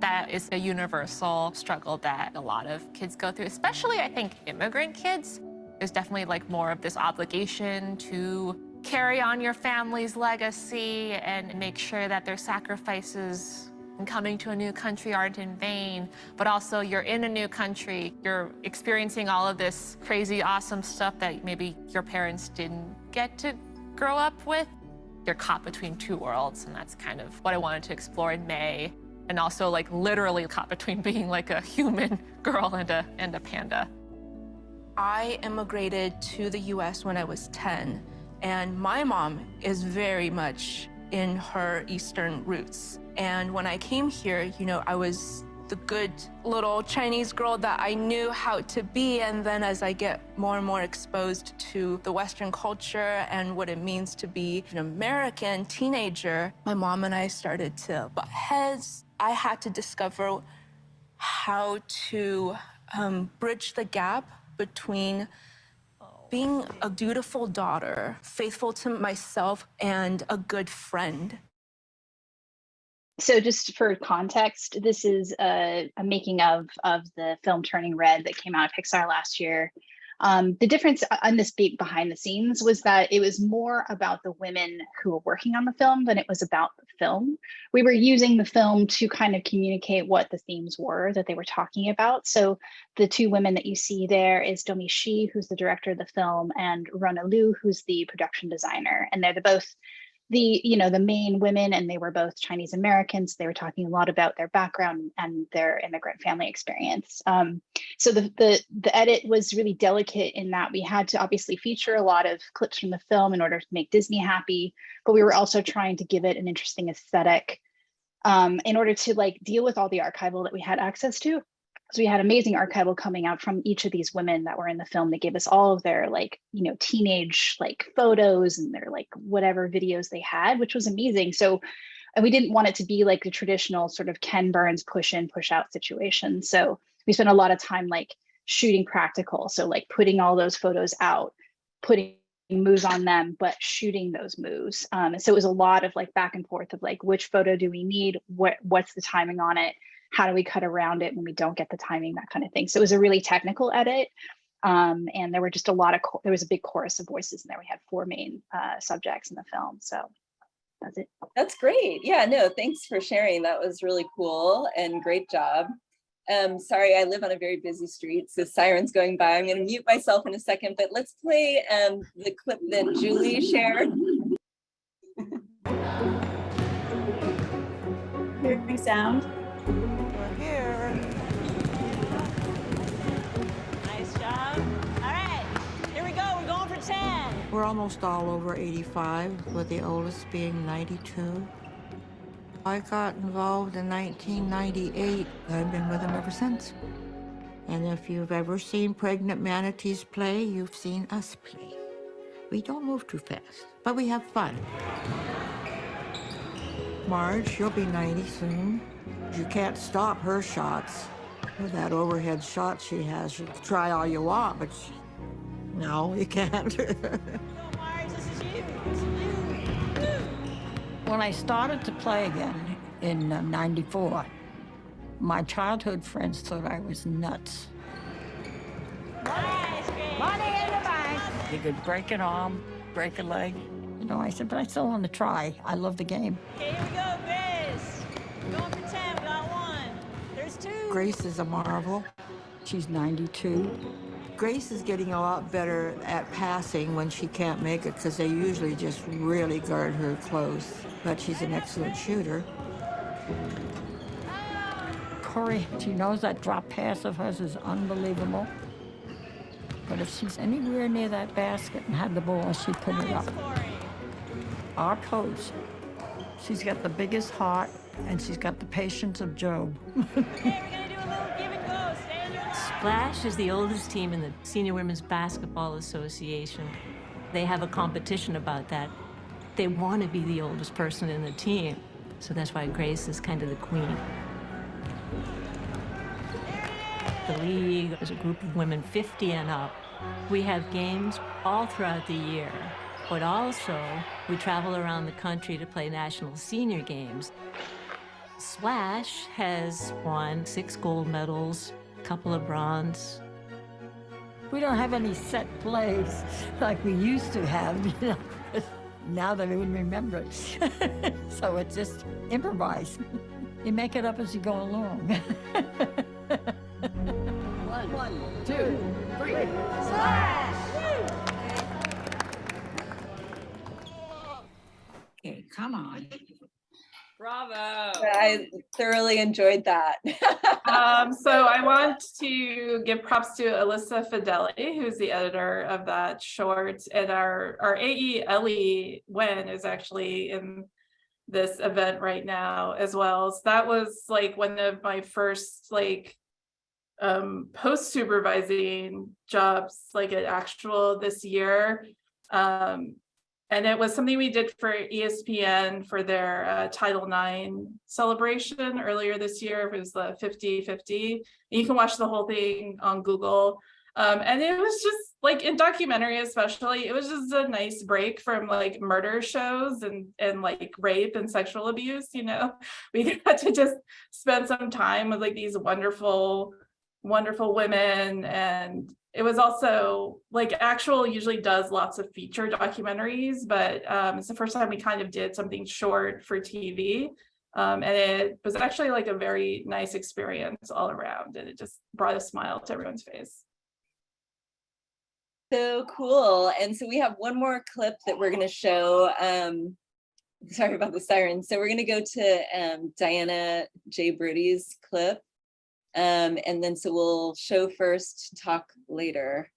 Speaker 10: That is a universal struggle that a lot of kids go through, especially, I think, immigrant kids. There's definitely like more of this obligation to carry on your family's legacy and make sure that their sacrifices in coming to a new country aren't in vain. But also, you're in a new country, you're experiencing all of this crazy, awesome stuff that maybe your parents didn't get to grow up with. You're caught between two worlds, and that's kind of what I wanted to explore in May. And also, like, literally caught between being like a human girl and a panda.
Speaker 11: I immigrated to the US when I was 10, and my mom is very much in her Eastern roots. And when I came here, you know, I was the good little Chinese girl that I knew how to be. And then as I get more and more exposed to the Western culture and what it means to be an American teenager, my mom and I started to butt heads. I had to discover how to bridge the gap between being a dutiful daughter, faithful to myself, and a good friend.
Speaker 7: So just for context, this is a making of the film Turning Red that came out of Pixar last year. The difference on this behind the scenes was that it was more about the women who were working on the film than it was about the film. We were using the film to kind of communicate what the themes were that they were talking about. So the two women that you see there is Domi Shi, who's the director of the film, and Rona Liu, who's the production designer. And they're both the main women, and they were both Chinese Americans. They were talking a lot about their background and their immigrant family experience. So the edit was really delicate in that we had to obviously feature a lot of clips from the film in order to make Disney happy, but we were also trying to give it an interesting aesthetic in order to like deal with all the archival that we had access to. So we had amazing archival coming out from each of these women that were in the film. They gave us all of their like, teenage like photos and their like whatever videos they had, which was amazing. So, and we didn't want it to be like the traditional sort of Ken Burns push in, push out situation. So we spent a lot of time like shooting practical. So like putting all those photos out, putting moves on them, but shooting those moves. And so it was a lot of like back and forth of like, which photo do we need? What's the timing on it? How do we cut around it when we don't get the timing, that kind of thing. So it was a really technical edit. And there were just there was a big chorus of voices in there. We had 4 main subjects in the film. So that's it.
Speaker 2: That's great. Yeah, no, thanks for sharing. That was really cool and great job. Sorry, I live on a very busy street, so sirens going by. I'm going to mute myself in a second, but let's play the clip that Julie shared.
Speaker 13: Hearing sound.
Speaker 12: Here.
Speaker 13: Nice job. All right, here we go. We're going for 10.
Speaker 12: We're almost all over 85, with the oldest being 92. I got involved in 1998. I've been with them ever since. And if you've ever seen pregnant manatees play, you've seen us play. We don't move too fast, but we have fun. Marge, you'll be 90 soon. You can't stop her shots. With that overhead shot she has, you can try all you want, but no, you can't.
Speaker 13: Go, Marge, this is you. This is you.
Speaker 14: When I started to play again in '94, my childhood friends thought I was nuts.
Speaker 13: Nice, great.
Speaker 14: Money in the bank. You could break an arm, break a leg. I said, but I still want to try. I love the game.
Speaker 13: Okay, here we go, Grace. We're going for 10. We got 1. There's 2.
Speaker 14: Grace is a marvel. She's 92.
Speaker 12: Grace is getting a lot better at passing when she can't make it, because they usually just really guard her close. But she's an excellent shooter.
Speaker 14: Corey, she knows that drop pass of hers is unbelievable. But if she's anywhere near that basket and had the ball, she'd put it up. Our coach, she's got the biggest heart, and she's got the patience of Job.
Speaker 13: Okay, we're going to do a little give and go. Stay on your line.
Speaker 15: Splash is the oldest team in the Senior Women's Basketball Association. They have a competition about that. They want to be the oldest person in the team, so that's why Grace is kind of the queen. The league is a group of women 50 and up. We have games all throughout the year, but also we travel around the country to play national senior games. Splash has won 6 gold medals, a couple of bronze.
Speaker 14: We don't have any set plays like we used to have, you know. Now that I even remember it. So it's just improvise. You make it up as you go along.
Speaker 13: 1, 2, 3, splash!
Speaker 14: Okay, come on.
Speaker 1: Bravo.
Speaker 2: I thoroughly enjoyed that.
Speaker 5: So I want to give props to Alyssa Fideli, who's the editor of that short, and our AE Ellie Wen is actually in this event right now as well. So that was like one of my first like post supervising jobs, like an actual this year. And it was something we did for ESPN for their Title IX celebration earlier this year. It was the 50-50. You can watch the whole thing on Google. And it was just like in documentary, especially, it was just a nice break from like murder shows and like rape and sexual abuse, you know. We got to just spend some time with like these wonderful women. And it was also like Actual usually does lots of feature documentaries, but it's the first time we kind of did something short for TV. And it was actually like a very nice experience all around, and it just brought a smile to everyone's face.
Speaker 2: So cool. And so we have one more clip that we're going to show. Sorry about the siren. So we're going to go to Diana J. Brodie's clip. And then so we'll show first, talk later.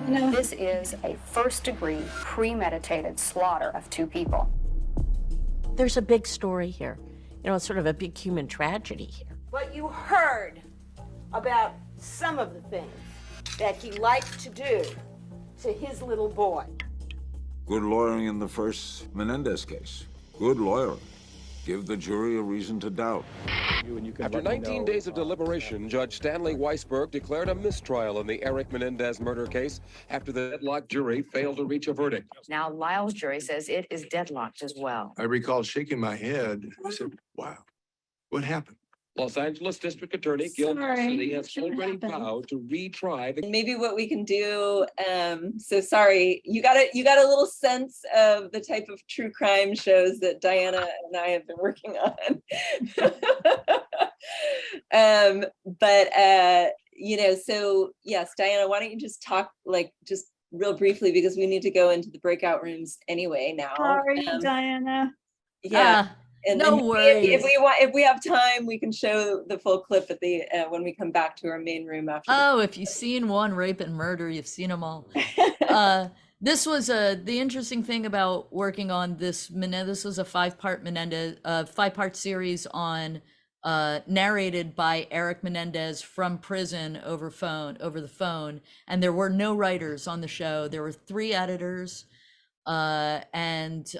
Speaker 16: This is a first-degree premeditated slaughter of 2 people.
Speaker 13: There's a big story here. You know, it's sort of a big human tragedy here.
Speaker 17: But you heard about some of the things that he liked to do to his little boy.
Speaker 18: Good lawyering in the first Menendez case. Good lawyering. Give the jury a reason to doubt.
Speaker 19: After 19 days of deliberation, Judge Stanley Weisberg declared a mistrial in the Eric Menendez murder case after the deadlocked jury failed to reach a verdict.
Speaker 16: Now, Lyle's jury says it is deadlocked as well.
Speaker 20: I recall shaking my head. I said, wow, what happened?
Speaker 19: Los Angeles District Attorney Gil Cassidy has already vowed to retry the...
Speaker 2: Maybe what we can do, so sorry, you got a little sense of the type of true crime shows that Diana and I have been working on. You know, so yes, Diana, why don't you just talk like just real briefly, because we need to go into the breakout rooms anyway now.
Speaker 21: Sorry, Diana.
Speaker 2: Yeah. And
Speaker 4: no worries.
Speaker 2: If we have time, we can show the full clip at the when we come back to our main room after.
Speaker 4: Oh, if you've seen one rape and murder, you've seen them all. This was the interesting thing about working on this. This was a 5-part series on narrated by Eric Menendez from prison over the phone, and there were no writers on the show. There were 3 editors. And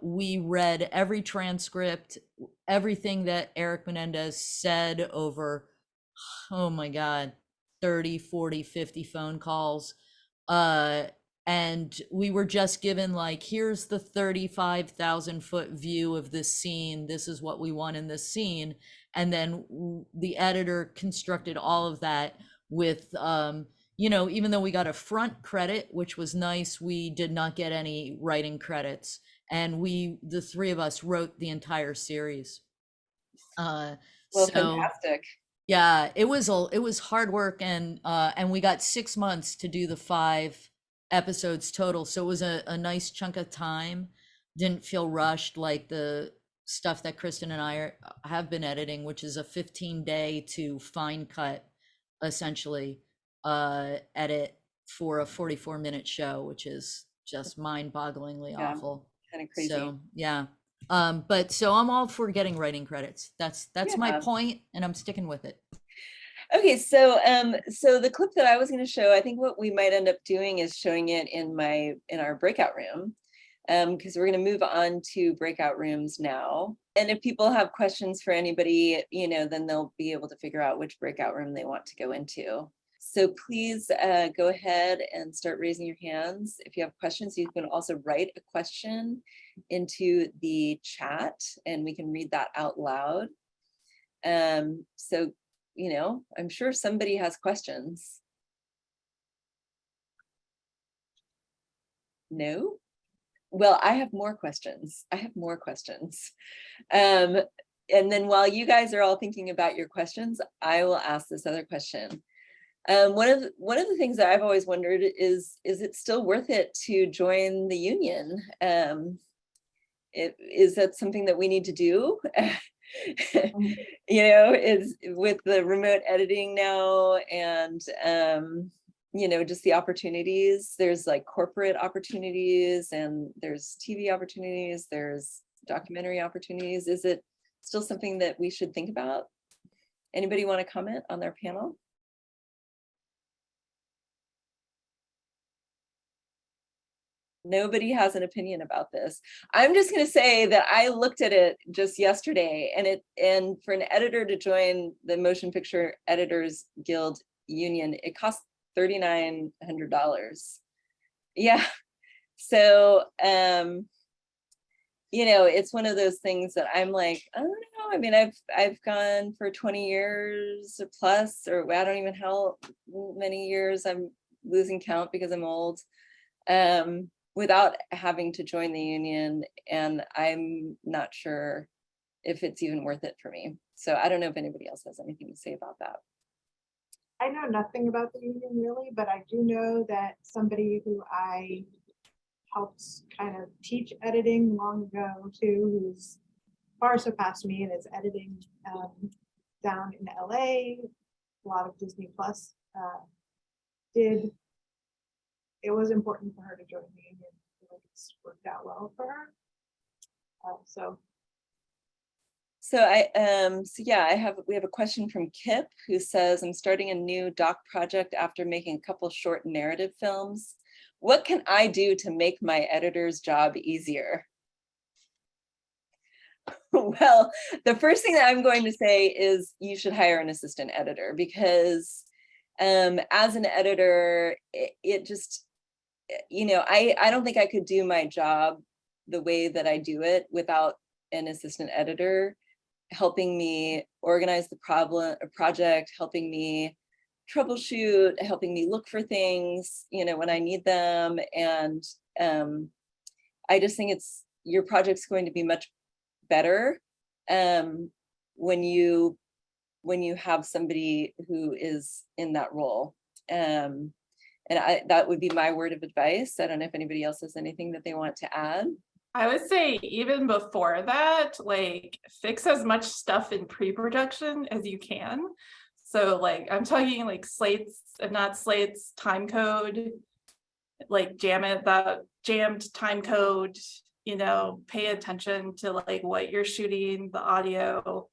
Speaker 4: we read every transcript, everything that Eric Menendez said over, oh my God, 30, 40, 50 phone calls. And we were just given like, here's the 35,000 foot view of this scene. This is what we want in this scene. And then the editor constructed all of that with, you know, even though we got a front credit, which was nice, we did not get any writing credits. And the 3 of us wrote the entire series.
Speaker 2: Well, fantastic.
Speaker 4: Yeah, it was hard work, and we got 6 months to do the 5 episodes total. So it was a nice chunk of time. Didn't feel rushed like the stuff that Kristen and I have been editing, which is a 15-day to fine cut, essentially. Edit for a 44-minute show, which is just mind-bogglingly awful.
Speaker 2: Kind of crazy.
Speaker 4: So yeah, but so I'm all for getting writing credits. That's my point, and I'm sticking with it.
Speaker 2: Okay, so so the clip that I was going to show, I think what we might end up doing is showing it in our breakout room, because we're going to move on to breakout rooms now. And if people have questions for anybody, you know, then they'll be able to figure out which breakout room they want to go into. So please go ahead and start raising your hands. If you have questions, you can also write a question into the chat and we can read that out loud. So, you know, I'm sure somebody has questions. No? Well, I have more questions. And then while you guys are all thinking about your questions, I will ask this other question. One of the things that I've always wondered is it still worth it to join the union? Is that something that we need to do? You know, is with the remote editing now and you know, just the opportunities. There's like corporate opportunities and there's TV opportunities, there's documentary opportunities. Is it still something that we should think about? Anybody want to comment on their panel? Nobody has an opinion about this. I'm just going to say that I looked at it just yesterday, and for an editor to join the Motion Picture Editors Guild Union, it costs $3,900. Yeah. So, you know, it's one of those things that I'm like, I don't know. I mean, I've gone for 20 years plus, or I don't even know how many years. I'm losing count because I'm old. Without having to join the union, and I'm not sure if it's even worth it for me. So I don't know if anybody else has anything to say about that.
Speaker 8: I know nothing about the union really, but I do know that somebody who I helped kind of teach editing long ago too, who's far surpassed me and is editing down in LA, a lot of Disney Plus, it was important for her to join the union. It's worked out well for her. We have a question from Kip, who says, I'm starting a new doc project after making a couple short narrative films. What can I do to make my editor's job easier? Well, the first thing that I'm going to say is you should hire an assistant editor, because as an editor, it just, you know, I don't think I could do my job the way that I do it without an assistant editor helping me organize the project, helping me troubleshoot, helping me look for things, you know, when I need them. And I just think your project's going to be much better when you have somebody who is in that role. That would be my word of advice. I don't know if anybody else has anything that they want to add.
Speaker 5: I would say even before that, like, fix as much stuff in pre-production as you can. So like, I'm talking like slates, if not slates, time code, like that jammed time code, you know, pay attention to like what you're shooting, the audio,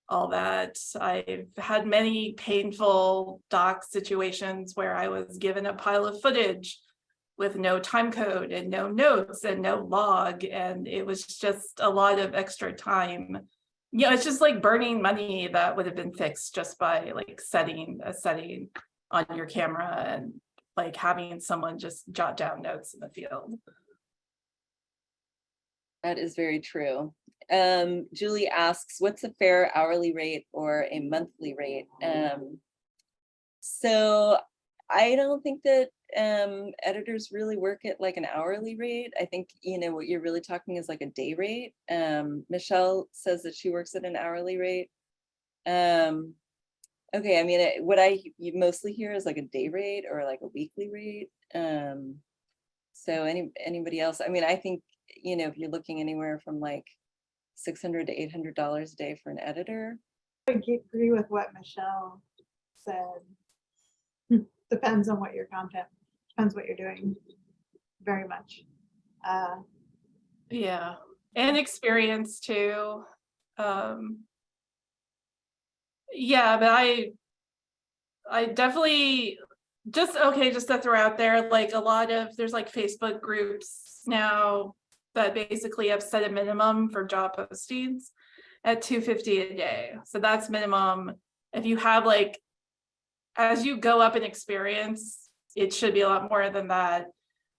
Speaker 5: all that. I've had many painful doc situations where I was given a pile of footage with no time code and no notes and no log, and it was just a lot of extra time. You know, it's just like burning money that would have been fixed just by like setting a setting on your camera and like having someone just jot down notes in the field.
Speaker 2: That is very true. Julie asks, what's a fair hourly rate or a monthly rate? So I don't think that editors really work at like an hourly rate. I think, you know, what you're really talking is like a day rate. Michelle says that she works at an hourly rate. Okay, I mean, what you mostly hear is like a day rate or like a weekly rate. So anybody else? I mean, I think, you know, if you're looking anywhere from like $600 to $800 a day for an editor.
Speaker 8: I agree with what Michelle said. Depends on what your content, depends what you're doing, very much.
Speaker 5: Yeah, and experience too. Yeah, but I definitely just to throw out there, like there's like Facebook groups now that basically have set a minimum for job postings at $250 a day. So that's minimum. If you have like as you go up in experience, it should be a lot more than that.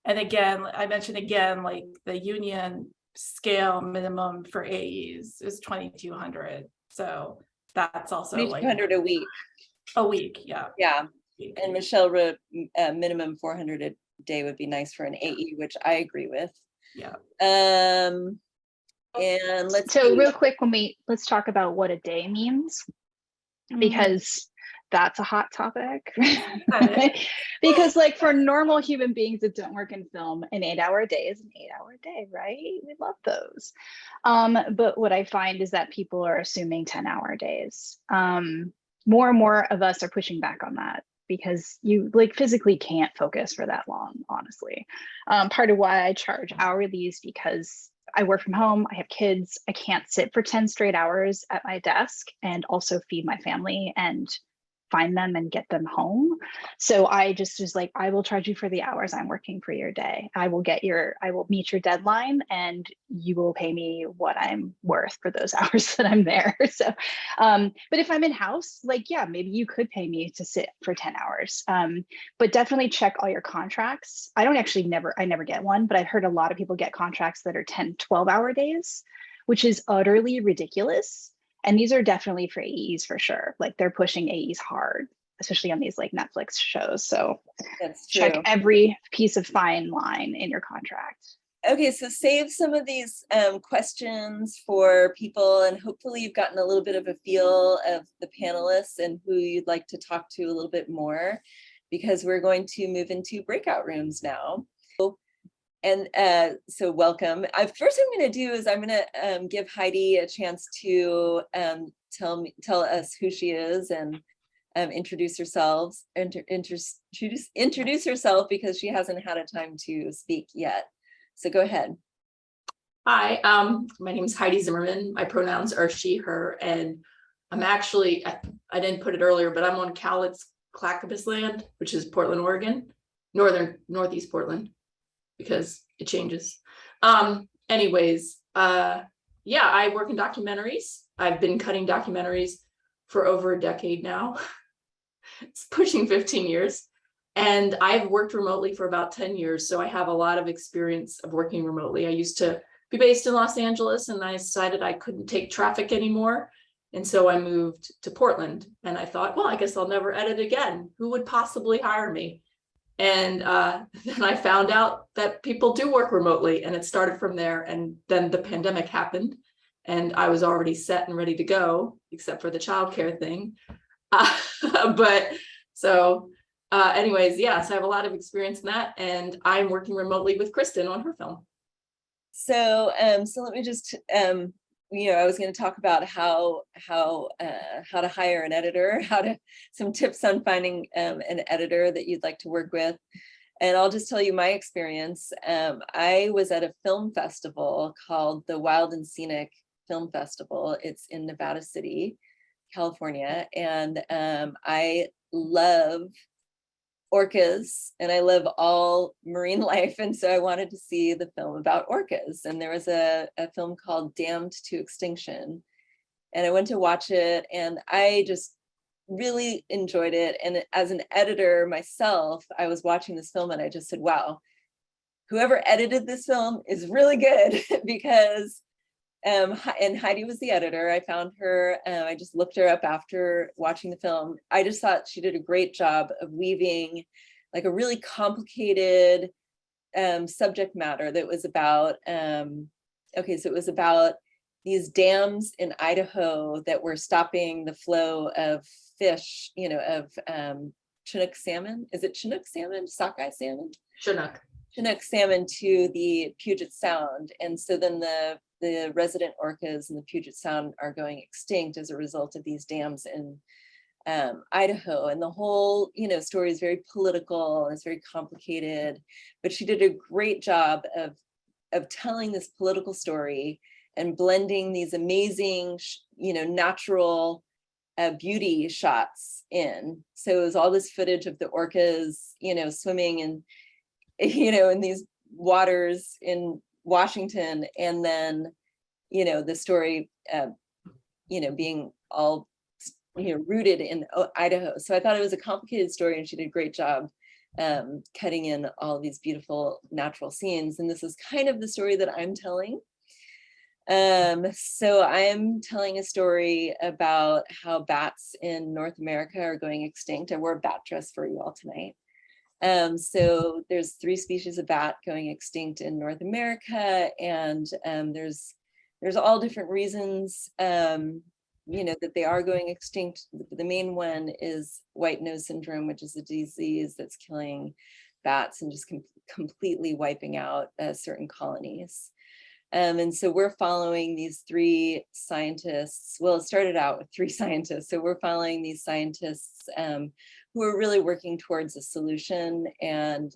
Speaker 5: And again, I mentioned again, like the union scale minimum for AEs is 2,200. So that's also like
Speaker 2: 2,200 a week.
Speaker 5: A week, yeah.
Speaker 2: Yeah. And Michelle wrote minimum 400 a day would be nice for an AE, which I agree with.
Speaker 5: Yeah.
Speaker 2: And let's
Speaker 7: real quick, let's talk about what a day means, because that's a hot topic. Because like for normal human beings that don't work in film, an 8-hour day is an 8-hour day, right? We love those. But what I find is that people are assuming 10-hour days. More and more of us are pushing back on that, because you like physically can't focus for that long, honestly. Part of why I charge hourly is because I work from home, I have kids, I can't sit for 10 straight hours at my desk and also feed my family and find them and get them home. So I just was like, I will charge you for the hours I'm working for your day. I will meet your deadline and you will pay me what I'm worth for those hours that I'm there. So, but if I'm in house, like, yeah, maybe you could pay me to sit for 10 hours. But definitely check all your contracts. I never get one, but I've heard a lot of people get contracts that are 10, 12-hour days, which is utterly ridiculous. And these are definitely for AEs for sure. Like they're pushing AEs hard, especially on these like Netflix shows. So
Speaker 2: that's true.
Speaker 7: Check every piece of fine line in your contract.
Speaker 2: Okay, so save some of these questions for people, and hopefully you've gotten a little bit of a feel of the panelists and who you'd like to talk to a little bit more, because we're going to move into breakout rooms now. And so welcome. First I'm going to do is I'm going to give Heidi a chance to tell us who she is and introduce herself. Introduce herself, because she hasn't had a time to speak yet. So go ahead.
Speaker 21: Hi, my name is Heidi Zimmerman. My pronouns are she, her, and I'm actually, I didn't put it earlier, but I'm on Cowlitz Clackamas land, which is Portland, Oregon, northeast Portland, because it changes. Anyways, yeah, I work in documentaries. I've been cutting documentaries for over a decade now. It's pushing 15 years. And I've worked remotely for about 10 years. So I have a lot of experience of working remotely. I used to be based in Los Angeles, and I decided I couldn't take traffic anymore. And so I moved to Portland, and I thought, well, I guess I'll never edit again. Who would possibly hire me? And then I found out that people do work remotely, and it started from there. And then the pandemic happened, and I was already set and ready to go, except for the childcare thing. Anyways, yes, I have a lot of experience in that, and I'm working remotely with Kristen on her film.
Speaker 2: So, so let me just, I was going to talk about how to hire an editor, some tips on finding an editor that you'd like to work with. And I'll just tell you my experience. I was at a film festival called the Wild and Scenic Film Festival. It's in Nevada City, California. And I love orcas, and I love all marine life, and so I wanted to see the film about orcas. And there was a film called Damned to Extinction, and I went to watch it, and I just really enjoyed it. And as an editor myself, I was watching this film and I just said, wow, whoever edited this film is really good. Because and Heidi was the editor. I found her, I just looked her up after watching the film. I just thought she did a great job of weaving like a really complicated subject matter that was about, so it was about these dams in Idaho that were stopping the flow of fish, of Chinook salmon. Is it Chinook salmon? Sockeye salmon? Chinook salmon to the Puget Sound. And so then the resident orcas in the Puget Sound are going extinct as a result of these dams in Idaho. And the whole, story is very political and it's very complicated, but she did a great job of telling this political story and blending these amazing, natural beauty shots in. So it was all this footage of the orcas, swimming in these waters in Washington, and then, the story, being all rooted in Idaho. So I thought it was a complicated story, and she did a great job cutting in all these beautiful natural scenes. And this is kind of the story that I'm telling. So I'm telling a story about how bats in North America are going extinct. I wore a bat dress for you all tonight. So there's 3 species of bat going extinct in North America, and there's all different reasons, that they are going extinct. The main one is white nose syndrome, which is a disease that's killing bats and just completely wiping out certain colonies. And so we're following these 3 scientists. Well, it started out with 3 scientists. So we're following these scientists who are really working towards a solution. And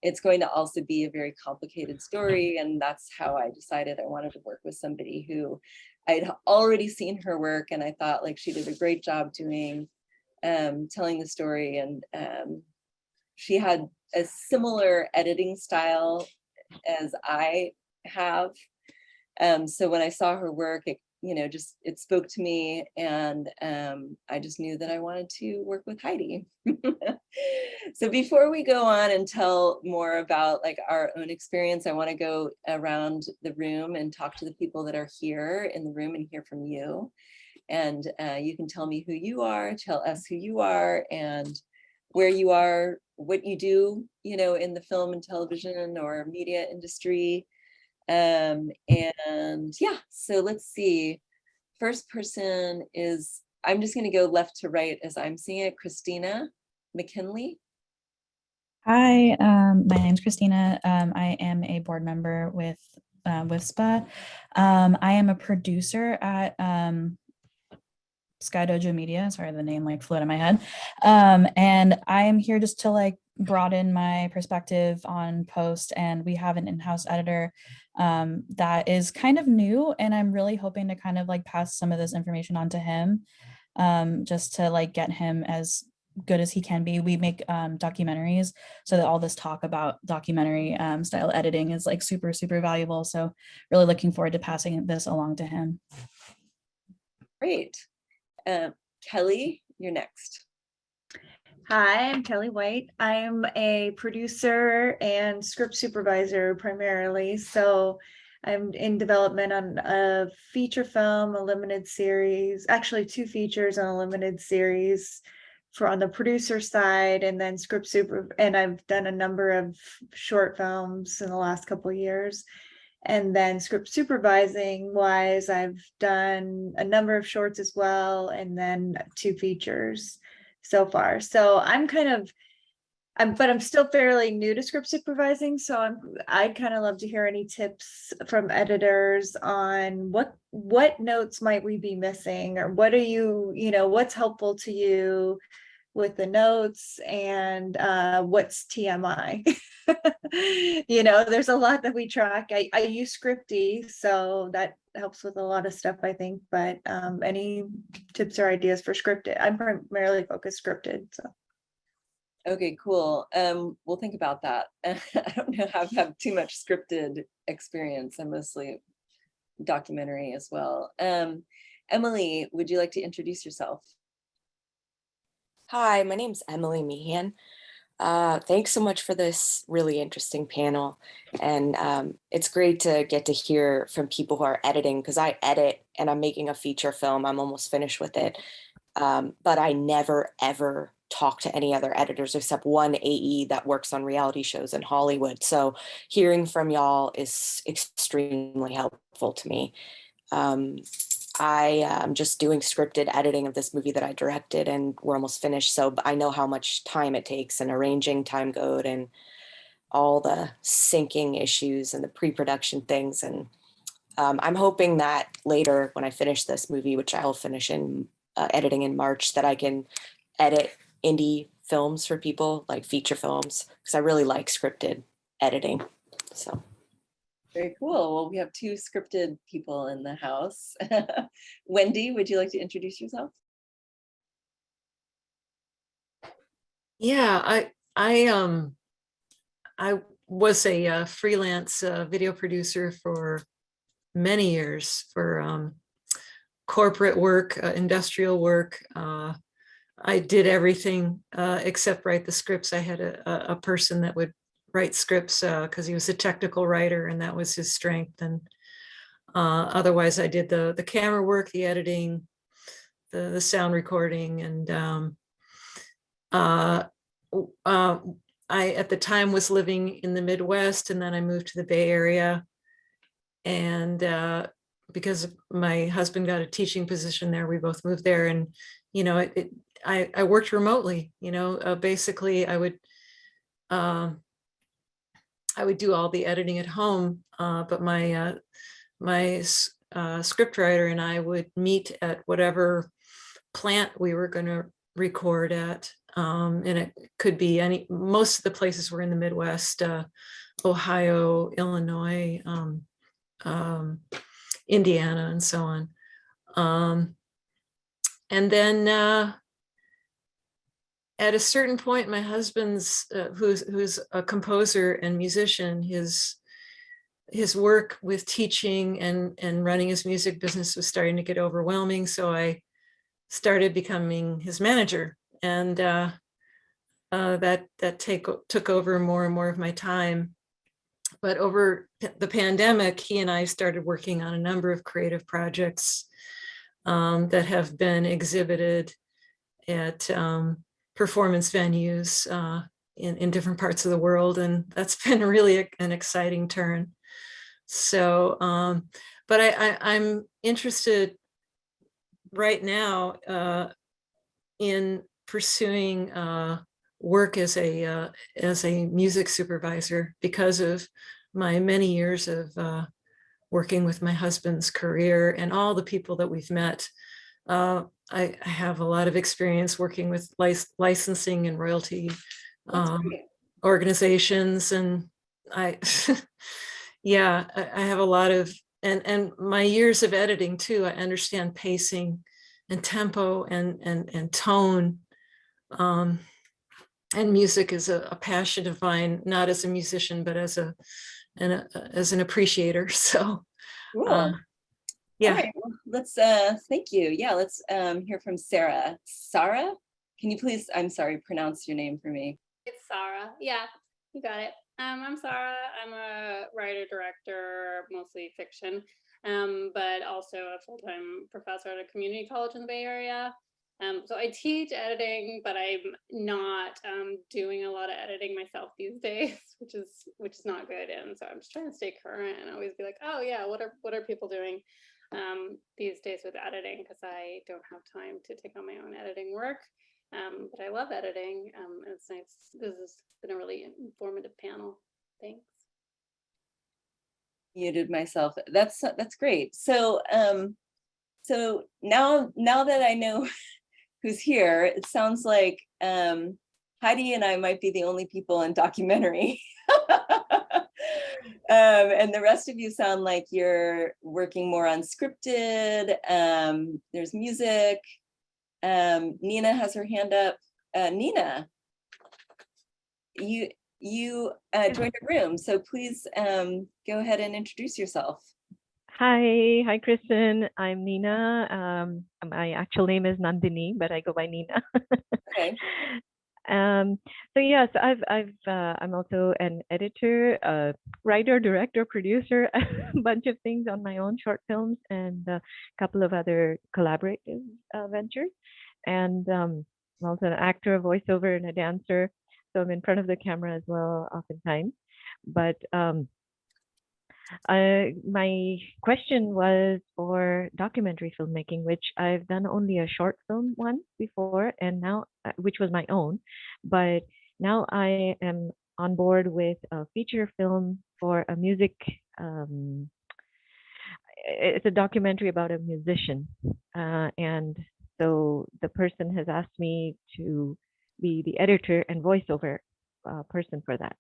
Speaker 2: it's going to also be a very complicated story. And that's how I decided I wanted to work with somebody who I'd already seen her work. And I thought like she did a great job doing, telling the story. And she had a similar editing style as I have. So when I saw her work, it spoke to me, and I just knew that I wanted to work with Heidi. So before we go on and tell more about like our own experience, I want to go around the room and talk to the people that are here in the room and hear from you. And you can tell me who you are, tell us who you are, and where you are, what you do, in the film and television or media industry. And yeah, so let's see. First person is, I'm just going to go left to right as I'm seeing it, Christina McKinley.
Speaker 3: Hi, my name's Christina. I am a board member with SPA. I am a producer at Sky Dojo Media. Sorry, the name like flew out of my head. And I am here just to like broaden my perspective on post, and we have an in-house editor that is kind of new, and I'm really hoping to kind of like pass some of this information on to him, just to like get him as good as he can be. We make documentaries, so that all this talk about documentary style editing is like super, super valuable. So really looking forward to passing this along to him.
Speaker 2: Great. Kelly, you're next.
Speaker 22: Hi, I'm Kelly White. I'm a producer and script supervisor primarily. So I'm in development on a feature film, a limited series, actually 2 features on a limited series for on the producer side, and then script super. And I've done a number of short films in the last couple of years. And then script supervising wise, I've done a number of shorts as well, and then 2 features so far. So I'm still fairly new to script supervising. So I'd kind of love to hear any tips from editors on what notes might we be missing, or what are what's helpful to you with the notes, and what's TMI. There's a lot that we track. I use Scripty, so that helps with a lot of stuff, I think. But any tips or ideas for scripted? I'm primarily focused scripted. So.
Speaker 2: Okay, cool. We'll think about that. I don't know how to have too much scripted experience. I'm mostly documentary as well. Emily, would you like to introduce yourself?
Speaker 23: Hi, my name's Emily Meehan. Thanks so much for this really interesting panel. And it's great to get to hear from people who are editing, because I edit and I'm making a feature film. I'm almost finished with it. But I never, ever talk to any other editors except one AE that works on reality shows in Hollywood. So hearing from y'all is extremely helpful to me. I am just doing scripted editing of this movie that I directed, and we're almost finished. So I know how much time it takes, and arranging time code and all the syncing issues and the pre-production things. And I'm hoping that later when I finish this movie, which I'll finish in editing in March, that I can edit indie films for people, like feature films, because I really like scripted editing. So.
Speaker 2: Very cool. Well, we have 2 scripted people in the house. Wendy, would you like to introduce yourself?
Speaker 24: Yeah, I was a freelance video producer for many years for corporate work, industrial work. I did everything except write the scripts. I had a person that would write scripts because he was a technical writer and that was his strength. And otherwise I did the camera work, the editing, the sound recording. And I, at the time, was living in the Midwest, and then I moved to the Bay Area. And because my husband got a teaching position there, we both moved there. And, you know, I worked remotely, you know, basically I would do all the editing at home, but my scriptwriter and I would meet at whatever plant we were going to record at. And it could be most of the places were in the Midwest, Ohio, Illinois, Indiana, and so on. And then at a certain point, my husband's, who's a composer and musician, his work with teaching and running his music business was starting to get overwhelming. So I started becoming his manager, and that took over more and more of my time. But over the pandemic, he and I started working on a number of creative projects that have been exhibited at performance venues in different parts of the world. And that's been really an exciting turn. So, but I'm interested right now in pursuing work as a music supervisor because of my many years of working with my husband's career and all the people that we've met. I have a lot of experience working with licensing and royalty organizations, and yeah, I have a lot of, and my years of editing too. I understand pacing and tempo and tone. And music is a passion of mine, not as a musician, but as an appreciator. So,
Speaker 2: cool. Yeah. All right, well, let's thank you. Yeah, let's hear from Sarah. Sarah, can you please, I'm sorry, pronounce your name for me?
Speaker 6: It's Sarah. Yeah, you got it. I'm Sarah. I'm a writer, director, mostly fiction, but also a full-time professor at a community college in the Bay Area. So I teach editing, but I'm not doing a lot of editing myself these days, which is not good. And so I'm just trying to stay current and always be like, oh yeah, what are people doing these days with editing? Because I don't have time to take on my own editing work. But I love editing. It's nice. This has been a really informative panel. Thanks.
Speaker 2: Muted myself. That's great. So so now that I know who's here, it sounds like Heidi and I might be the only people in documentary. And the rest of you sound like you're working more on scripted. There's music. Nina has her hand up. Nina, you joined the room, so please go ahead and introduce yourself.
Speaker 9: Hi, Kristen. I'm Nina. My actual name is Nandini, but I go by Nina.
Speaker 2: Okay.
Speaker 9: So yes, I'm also an editor, writer, director, producer, a bunch of things on my own short films and a couple of other collaborative ventures. And I'm also an actor, a voiceover, and a dancer. So I'm in front of the camera as well, oftentimes. But my question was for documentary filmmaking, which I've done only a short film once before, and now, which was my own, but now I am on board with a feature film for a music. It's a documentary about a musician, and so the person has asked me to be the editor and voiceover person for that.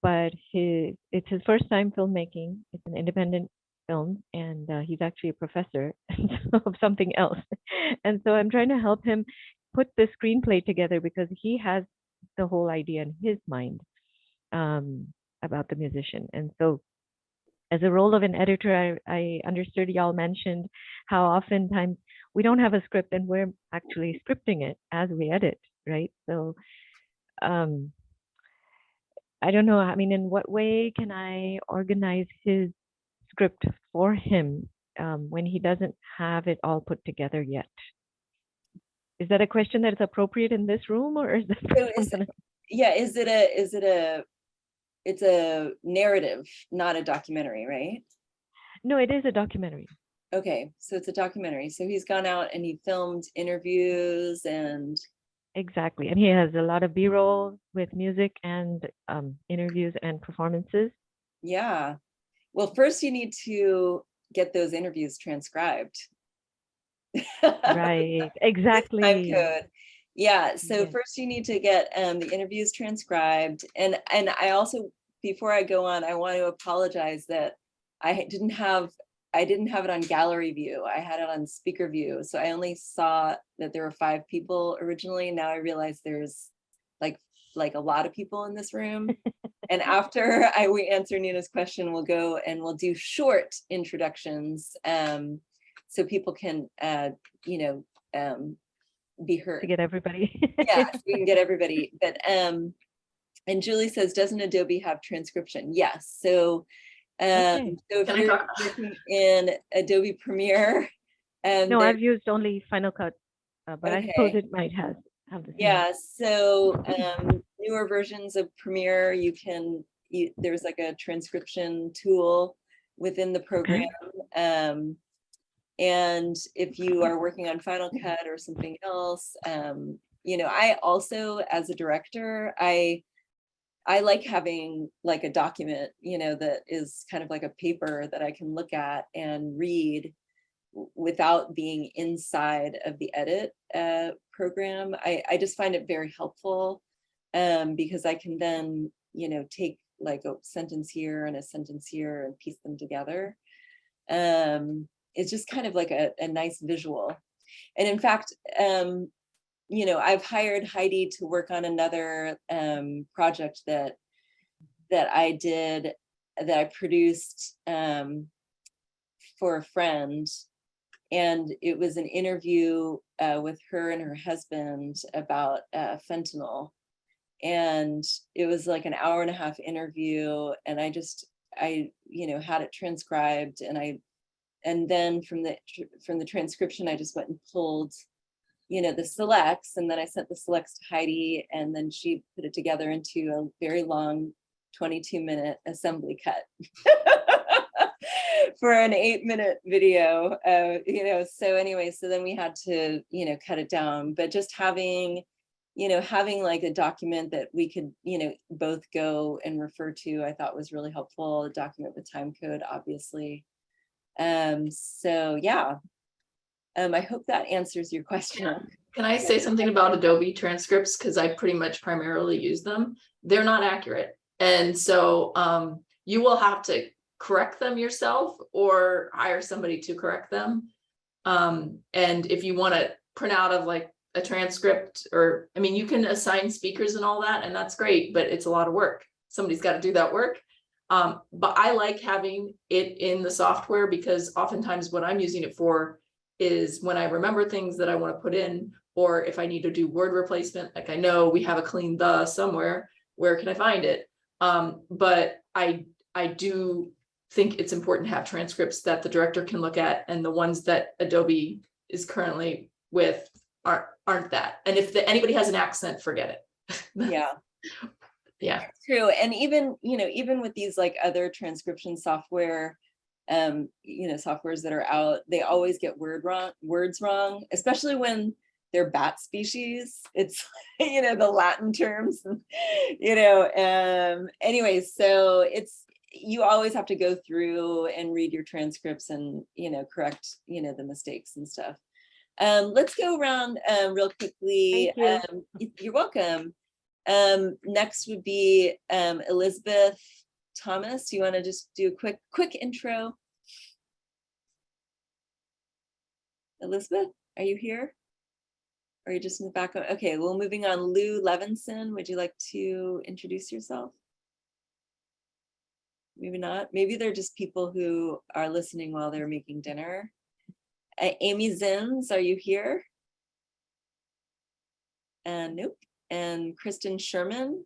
Speaker 9: But it's his first time filmmaking. It's an independent film, and he's actually a professor of something else. And so I'm trying to help him put the screenplay together because he has the whole idea in his mind about the musician. And as a role of an editor, I understood y'all mentioned how oftentimes we don't have a script and we're actually scripting it as we edit, right? So I don't know, I mean, in what way can I organize his script for him when he doesn't have it all put together yet? Is that a question that is appropriate in this room, or is that
Speaker 2: it's a narrative, not a documentary, right?
Speaker 9: No, it is a documentary.
Speaker 2: Okay, so it's a documentary. So he's gone out and he filmed interviews and
Speaker 9: exactly, and he has a lot of B-roll with music and interviews and performances.
Speaker 2: Yeah. Well, first you need to get those interviews transcribed.
Speaker 9: Right, exactly.
Speaker 2: Time code. Yeah, so
Speaker 9: Yes.
Speaker 2: first you need to get the interviews transcribed. And I also, before I go on, I want to apologize that I didn't have it on gallery view. I had it on speaker view. So I only saw that there were 5 people originally. Now I realize there's like a lot of people in this room. And after we answer Nina's question, we'll go and we'll do short introductions so people can, be heard.
Speaker 9: To get everybody.
Speaker 2: Yeah, so we can get everybody. But and Julie says, doesn't Adobe have transcription? Yes. So
Speaker 9: Okay.
Speaker 2: so if you're working in Adobe Premiere,
Speaker 9: no, I've used only Final Cut, but I suppose it might have the same.
Speaker 2: Yeah, so newer versions of Premiere, there's like a transcription tool within the program. And if you are working on Final Cut or something else, I also, as a director, I like having like a document, that is kind of like a paper that I can look at and read without being inside of the edit program. I just find it very helpful because I can then, take like a sentence here and a sentence here and piece them together. It's just kind of like a nice visual. And in fact, I've hired Heidi to work on another project that I did, that I produced for a friend. And it was an interview with her and her husband about fentanyl. And it was like an 1.5-hour interview. And I had it transcribed, and then from the transcription, I just went and pulled, the selects, and then I sent the selects to Heidi, and then she put it together into a very long 22-minute assembly cut for an 8-minute video. So anyway, so then we had to, cut it down, but just having like a document that we could, both go and refer to, I thought was really helpful. A document with time code, obviously. So yeah, I hope that answers your question.
Speaker 21: Can I say something about Adobe transcripts? Because I pretty much primarily use them. They're not accurate. And so you will have to correct them yourself or hire somebody to correct them. And if you want to print out of like a transcript, or, I mean, you can assign speakers and all that, and that's great, but it's a lot of work. Somebody's got to do that work. But I like having it in the software, because oftentimes what I'm using it for is when I remember things that I want to put in, or if I need to do word replacement, like I know we have a clean the somewhere, where can I find it? But I do think it's important to have transcripts that the director can look at, and the ones that Adobe is currently with aren't that. And if anybody has an accent, forget it.
Speaker 2: Yeah.
Speaker 21: Yeah.
Speaker 2: True. And even with these like other transcription software, softwares that are out, they always get words wrong, especially when they're bat species. It's, the Latin terms, anyway, so you always have to go through and read your transcripts and, correct, the mistakes and stuff. Let's go around real quickly.
Speaker 9: Thank you.
Speaker 2: You're welcome. Next would be Elizabeth Thomas. You want to just do a quick intro? Elizabeth, are you here? Or are you just in the back? Okay, well, moving on. Lou Levinson, would you like to introduce yourself? maybe not. Maybe they're just people who are listening while they're making dinner. Amy Zins, are you here? And nope. And Kristen Sherman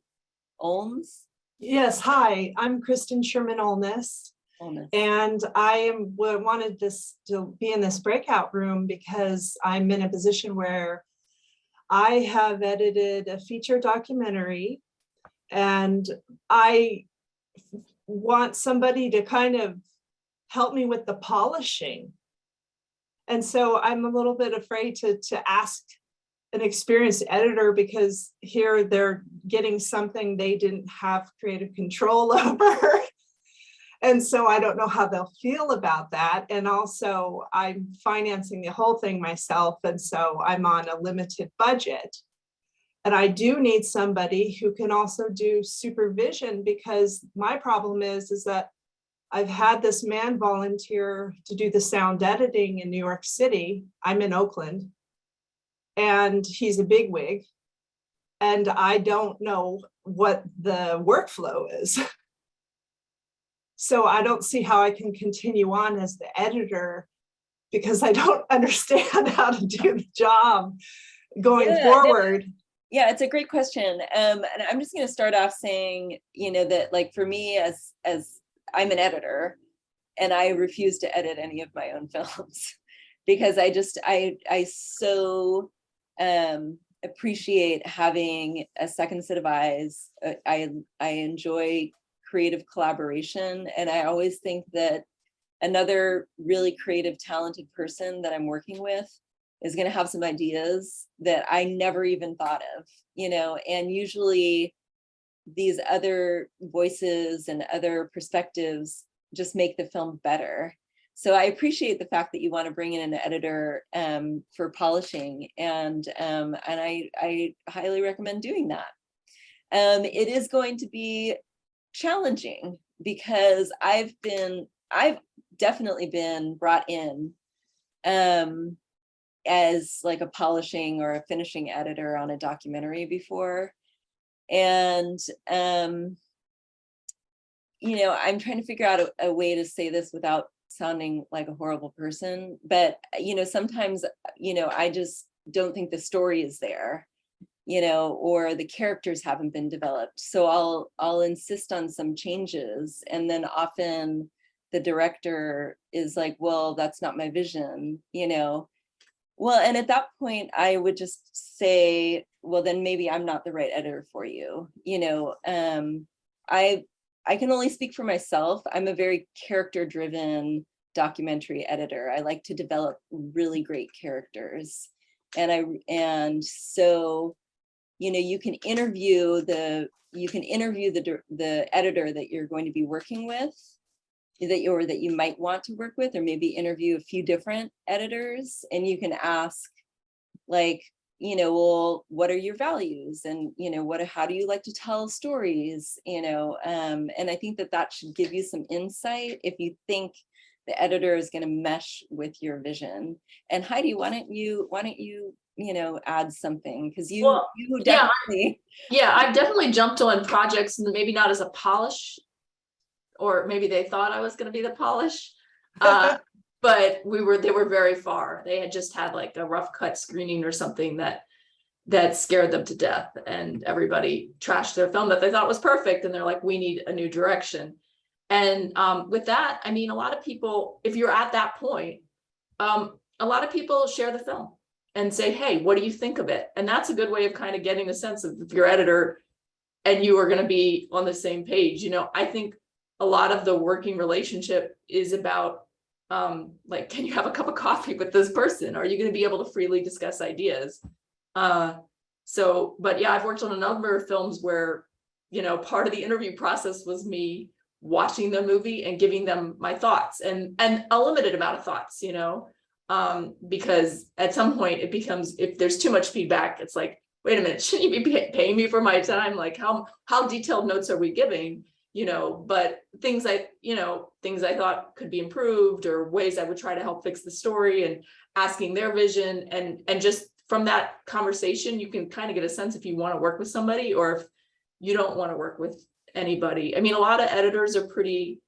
Speaker 2: Olms.
Speaker 10: Yes, hi, I'm Kristen Sherman Olness. And I wanted this to be in this breakout room because I'm in a position where I have edited a feature documentary, and I want somebody to kind of help me with the polishing. And so I'm a little bit afraid to ask an experienced editor, because here they're getting something they didn't have creative control over. And so I don't know how they'll feel about that. And also I'm financing the whole thing myself. And so I'm on a limited budget. And I do need somebody who can also do supervision, because my problem is that I've had this man volunteer to do the sound editing in New York City. I'm in Oakland, and he's a bigwig, and I don't know what the workflow is. So I don't see how I can continue on as the editor, because I don't understand how to do the job going forward.
Speaker 2: Yeah, it's a great question. And I'm just going to start off saying, that like for me, as I'm an editor, and I refuse to edit any of my own films, because I so appreciate having a second set of eyes. I enjoy creative collaboration, and I always think that another really creative, talented person that I'm working with is going to have some ideas that I never even thought of, and usually these other voices and other perspectives just make the film better. So I appreciate the fact that you want to bring in an editor for polishing, and I highly recommend doing that. It is going to be challenging, because I've definitely been brought in as like a polishing or a finishing editor on a documentary before. And I'm trying to figure out a way to say this without sounding like a horrible person, but sometimes I just don't think the story is there, or the characters haven't been developed. So I'll insist on some changes, and then often the director is like, well, that's not my vision, Well, and at that point I would just say, well, then maybe I'm not the right editor for you. I can only speak for myself. I'm a very character-driven documentary editor. I like to develop really great characters, and so you can interview the editor that you're going to be working with, that you might want to work with, or maybe interview a few different editors, and you can ask, like, well, what are your values, and how do you like to tell stories, and I think that should give you some insight if you think the editor is going to mesh with your vision. And Heidi, why don't you add something, because you definitely
Speaker 21: I've definitely jumped on projects, maybe not as a polish, or maybe they thought I was going to be the polish, but they were very far. They had just had like a rough cut screening or something that scared them to death, and everybody trashed their film that they thought was perfect, and they're like, we need a new direction. And with that, I mean, a lot of people, if you're at that point, a lot of people share the film and say, hey, what do you think of it? And that's a good way of kind of getting a sense of if your editor and you are going to be on the same page. I think a lot of the working relationship is about, like, can you have a cup of coffee with this person? Are you going to be able to freely discuss ideas? But yeah, I've worked on a number of films where, part of the interview process was me watching the movie and giving them my thoughts, and a limited amount of thoughts, because at some point it becomes, if there's too much feedback, it's like, wait a minute, shouldn't you be paying me for my time? Like, how detailed notes are we giving? But things I thought could be improved, or ways I would try to help fix the story, and asking their vision, and just from that conversation, you can kind of get a sense if you want to work with somebody, or if you don't want to work with anybody. I mean, a lot of editors are pretty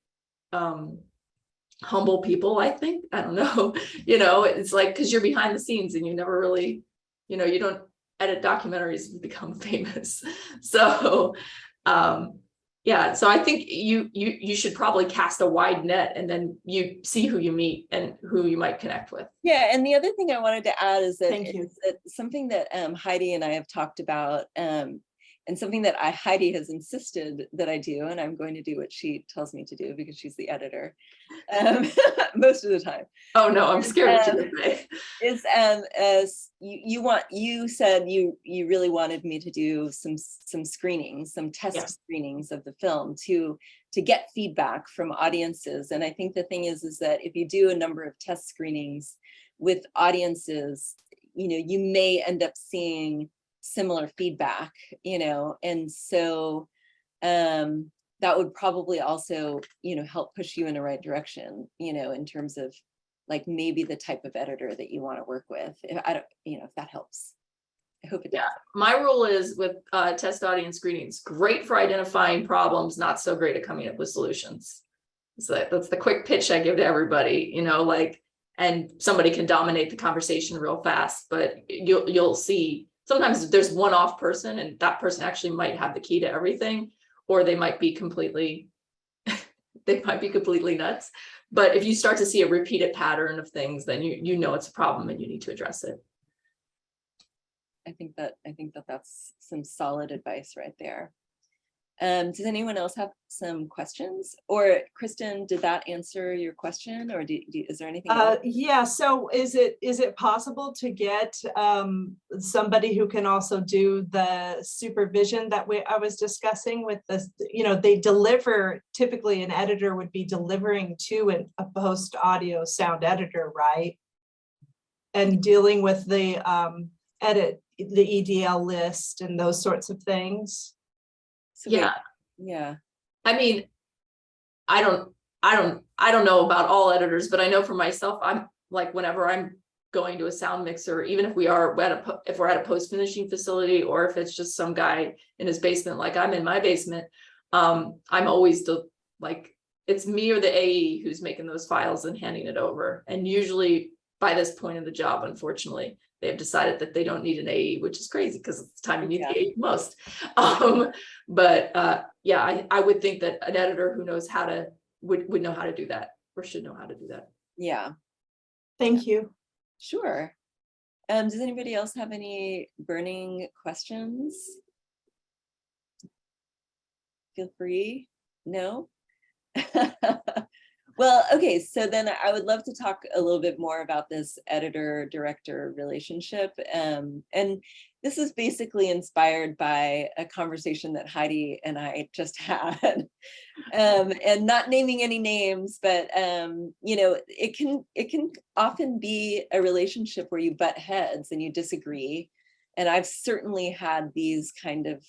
Speaker 21: humble people, I think. I don't know. It's like, because you're behind the scenes and you never really, you don't edit documentaries and become famous. So yeah, so I think you should probably cast a wide net, and then you see who you meet and who you might connect with.
Speaker 2: Yeah, and the other thing I wanted to add is that,
Speaker 10: Thank you.
Speaker 2: something that Heidi and I have talked about, and something that Heidi has insisted that I do, and I'm going to do what she tells me to do because she's the editor most of the time.
Speaker 21: Oh no, I'm scared what you're gonna say.
Speaker 2: Is as you said you really wanted me to do some screenings, some test screenings of the film to get feedback from audiences. And I think the thing is that if you do a number of test screenings with audiences, you may end up seeing similar feedback, and so that would probably also, help push you in the right direction, in terms of like maybe the type of editor that you want to work with. If that helps. I hope it does.
Speaker 21: Yeah, my rule is with test audience screenings, great for identifying problems, not so great at coming up with solutions. So that's the quick pitch I give to everybody, and somebody can dominate the conversation real fast, but you'll see sometimes there's one-off person and that person actually might have the key to everything, or they might be completely nuts. But if you start to see a repeated pattern of things, then you know it's a problem and you need to address it.
Speaker 2: I think that that's some solid advice right there. Does anyone else have some questions? Or Kristen, did that answer your question, or is there anything else?
Speaker 10: Yeah, so is it possible to get somebody who can also do the supervision that I was discussing with the, they deliver, typically an editor would be delivering to a post audio sound editor, right? And dealing with the the EDL list and those sorts of things.
Speaker 2: So
Speaker 21: yeah. I mean, I don't know about all editors, but I know for myself, I'm like, whenever I'm going to a sound mixer, even if we're at a post finishing facility, or if it's just some guy in his basement, like I'm in my basement, I'm always it's me or the AE who's making those files and handing it over. And usually by this point in the job, unfortunately, they've decided that they don't need an AE, which is crazy because it's the time you need the AE most. Yeah, I would think that an editor who knows how to would know how to do that, or should know how to do that.
Speaker 2: Yeah.
Speaker 10: Thank you.
Speaker 2: Sure. Does anybody else have any burning questions? Feel free. No? Well, okay, so then I would love to talk a little bit more about this editor-director relationship. And this is basically inspired by a conversation that Heidi and I just had. And not naming any names, but it can often be a relationship where you butt heads and you disagree. And I've certainly had these kind of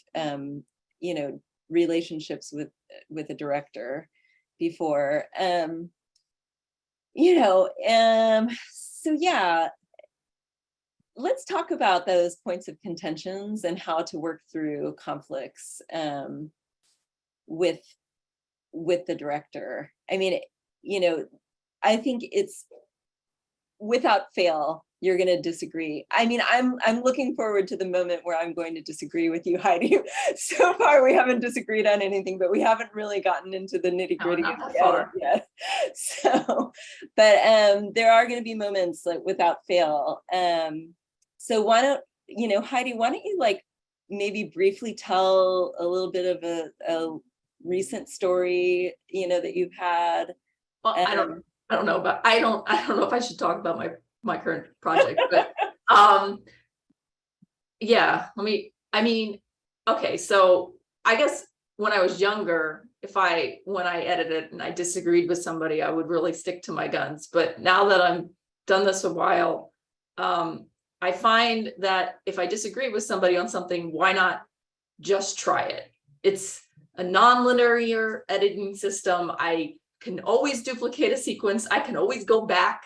Speaker 2: relationships with a director before. So yeah, let's talk about those points of contentions and how to work through conflicts with the director. I mean, I think it's without fail, you're going to disagree. I mean, I'm looking forward to the moment where I'm going to disagree with you, Heidi. So far, we haven't disagreed on anything, but we haven't really gotten into the nitty-gritty of the edit yet. So, but there are going to be moments like without fail. So why don't, Heidi, why don't you maybe briefly tell a little bit of a recent story, that you've had?
Speaker 21: Well, I don't know if I should talk about my current project, but yeah, okay, so I guess when I was younger, when I edited and I disagreed with somebody, I would really stick to my guns. But now that I've done this a while, I find that if I disagree with somebody on something, why not just try it? It's a non-linear editing system. I can always duplicate a sequence. I can always go back.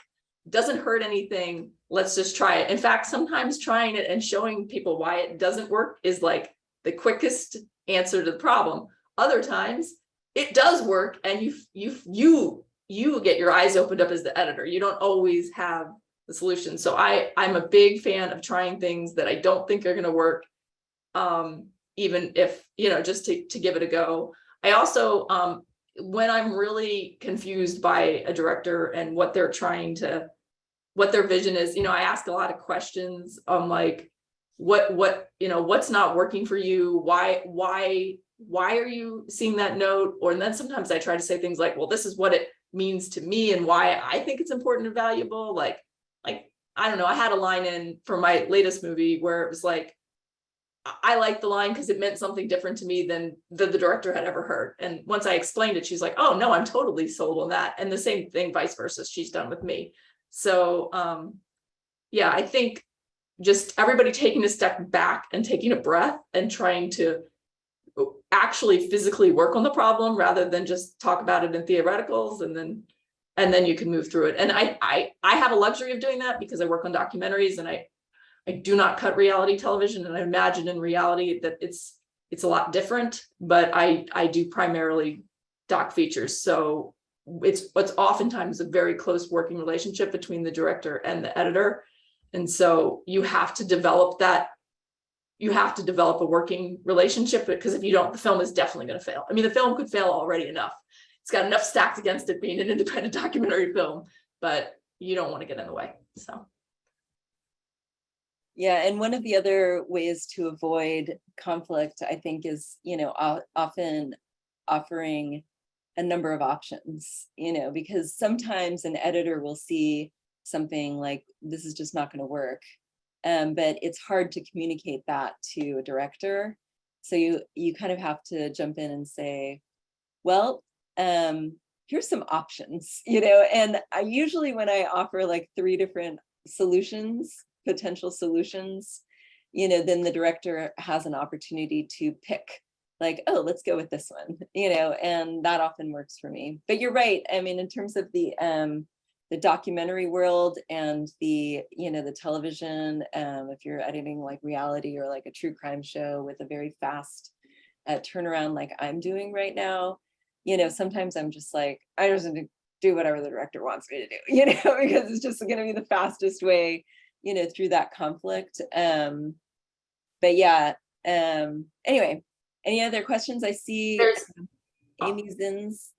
Speaker 21: Doesn't hurt anything. Let's just try it. In fact, sometimes trying it and showing people why it doesn't work is like the quickest answer to the problem. other times it does work, and you get your eyes opened up as the editor. You don't always have the solution. So I'm a big fan of trying things that I don't think are going to work, even if, just to give it a go. I also, when I'm really confused by a director and what their vision is, I ask a lot of questions on like, what's not working for you? Why are you seeing that note? And then sometimes I try to say things like, well, this is what it means to me and why I think it's important and valuable. Like, I don't know, I had a line in for my latest movie where it was like, I liked the line because it meant something different to me than the director had ever heard. And once I explained it, she's like, oh no, I'm totally sold on that. And the same thing, vice versa, she's done with me. So yeah, I think just everybody taking a step back and taking a breath and trying to actually physically work on the problem rather than just talk about it in theoreticals, and then you can move through it. And I have a luxury of doing that because I work on documentaries, and I do not cut reality television, and I imagine in reality that it's a lot different, but I do primarily doc features. So it's oftentimes a very close working relationship between the director and the editor. And so you have to develop that. You have to develop a working relationship, because if you don't, the film is definitely going to fail. I mean, the film could fail already enough. It's got enough stacked against it being an independent documentary film, but you don't want to get in the way. So.
Speaker 2: Yeah, and one of the other ways to avoid conflict, I think, is, often offering a number of options, because sometimes an editor will see something like, this is just not going to work. But it's hard to communicate that to a director. So you kind of have to jump in and say, well, here's some options, and I usually, when I offer like 3 different potential solutions, then the director has an opportunity to pick, like, oh, let's go with this one, and that often works for me. But you're right. I mean, in terms of the documentary world and the television, if you're editing like reality or like a true crime show with a very fast turnaround like I'm doing right now, sometimes I'm just like, I just need to do whatever the director wants me to do, because it's just going to be the fastest way, through that conflict. But yeah, anyway, any other questions? I see Amy Zins.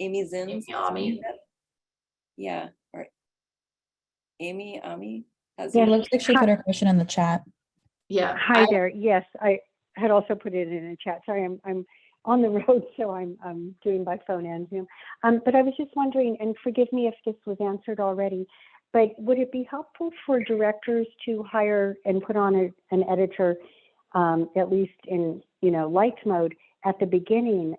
Speaker 2: Yeah, all right. Amy, Ami?
Speaker 3: Yeah, looks like she put her question in the chat.
Speaker 21: Yeah.
Speaker 11: Hi there. Yes, I had also put it in the chat. Sorry, I'm on the road, so I'm doing by phone and Zoom. But I was just wondering, and forgive me if this was answered already, but would it be helpful for directors to hire and put on an editor, at least in light mode at the beginning,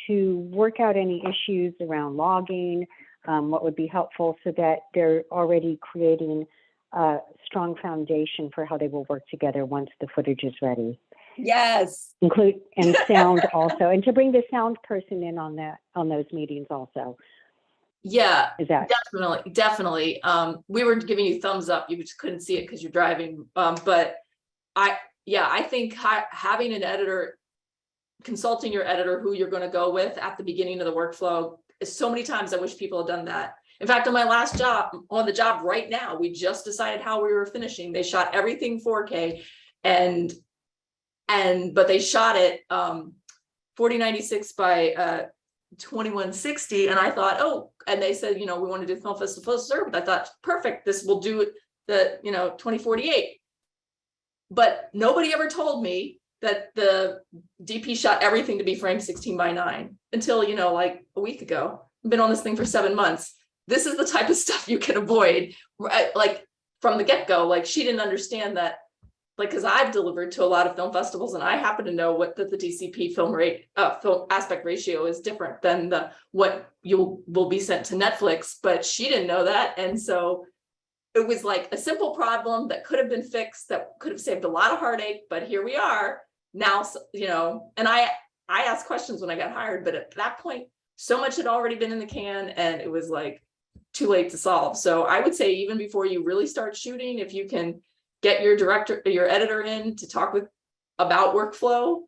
Speaker 11: to work out any issues around logging? What would be helpful so that they're already creating a strong foundation for how they will work together once the footage is ready.
Speaker 2: Yes.
Speaker 11: And sound also, and to bring the sound person in on those meetings also.
Speaker 21: Yeah,
Speaker 11: Is that
Speaker 21: definitely. We were giving you thumbs up. You just couldn't see it because you're driving. But I think having an editor, consulting your editor who you're going to go with at the beginning of the workflow. So many times I wish people had done that. In fact, on my last job, on the job right now, we just decided how we were finishing. They shot everything 4K, but they shot it 4096 by 2160, and I thought, and they said, we want to do film festival served. I thought, perfect, this will do the 2048. But nobody ever told me that the DP shot everything to be framed 16:9 until, like a week ago. I've been on this thing for 7 months. This is the type of stuff you can avoid, like from the get-go. Like, she didn't understand that, like, because I've delivered to a lot of film festivals, and I happen to know that the DCP film aspect ratio is different than what will be sent to Netflix, but she didn't know that. And so it was like a simple problem that could have been fixed, that could have saved a lot of heartache, but here we are now, and I asked questions when I got hired, but at that point, so much had already been in the can, and it was like too late to solve. So I would say, even before you really start shooting, if you can get your editor in to talk about workflow,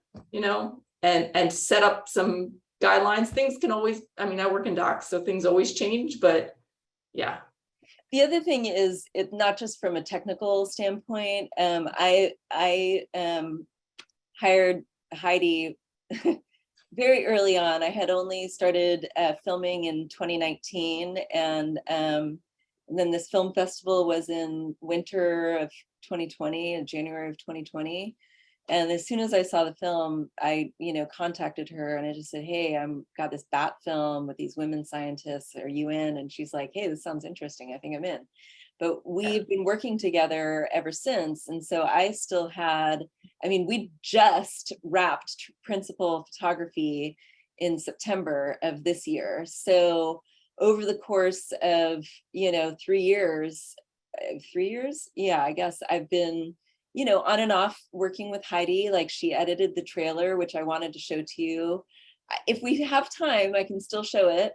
Speaker 21: and set up some guidelines. Things can always, I mean, I work in docs, so things always change, but yeah.
Speaker 2: The other thing is, it not just from a technical standpoint. I hired Heidi very early on. I had only started filming in 2019, and then this film festival was in winter of 2020, in January of 2020. And as soon as I saw the film, I, contacted her and I just said, hey, I'm got this bat film with these women scientists. Are you in? And she's like, hey, this sounds interesting. I think I'm in. But we've been working together ever since. And so I still had, we just wrapped principal photography in September of this year. So over the course of, 3 years, yeah, I guess I've been, on and off working with Heidi. Like, she edited the trailer, which I wanted to show to you. If we have time, I can still show it.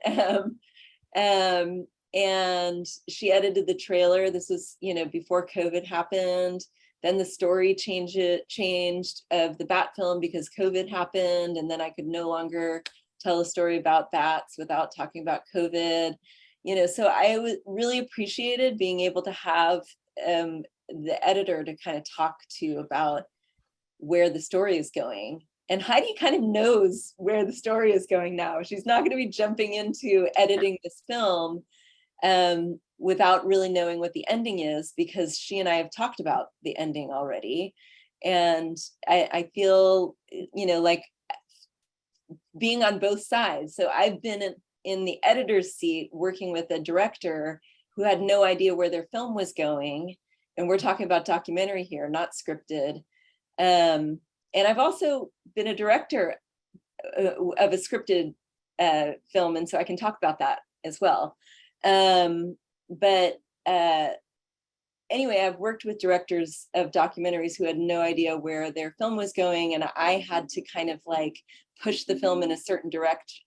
Speaker 2: And she edited the trailer. This was, before COVID happened. Then the story changed of the bat film because COVID happened. And then I could no longer tell a story about bats without talking about COVID. So I really appreciated being able to have the editor to kind of talk to about where the story is going. And Heidi kind of knows where the story is going now. She's not going to be jumping into editing this film without really knowing what the ending is, because she and I have talked about the ending already. And I feel, like being on both sides. So I've been in the editor's seat working with a director who had no idea where their film was going. And we're talking about documentary here, not scripted. And I've also been a director of a scripted film, and so I can talk about that as well. But anyway, I've worked with directors of documentaries who had no idea where their film was going, and I had to kind of like push the film in a certain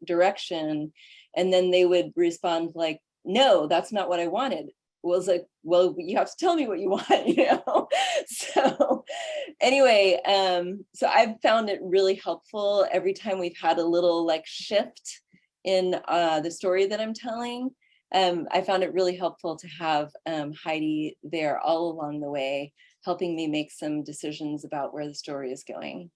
Speaker 2: direction, and then they would respond like, no, that's not what I wanted. Was like, well, you have to tell me what you want, So anyway, so I've found it really helpful every time we've had a little like shift in the story that I'm telling. I found it really helpful to have Heidi there all along the way, helping me make some decisions about where the story is going.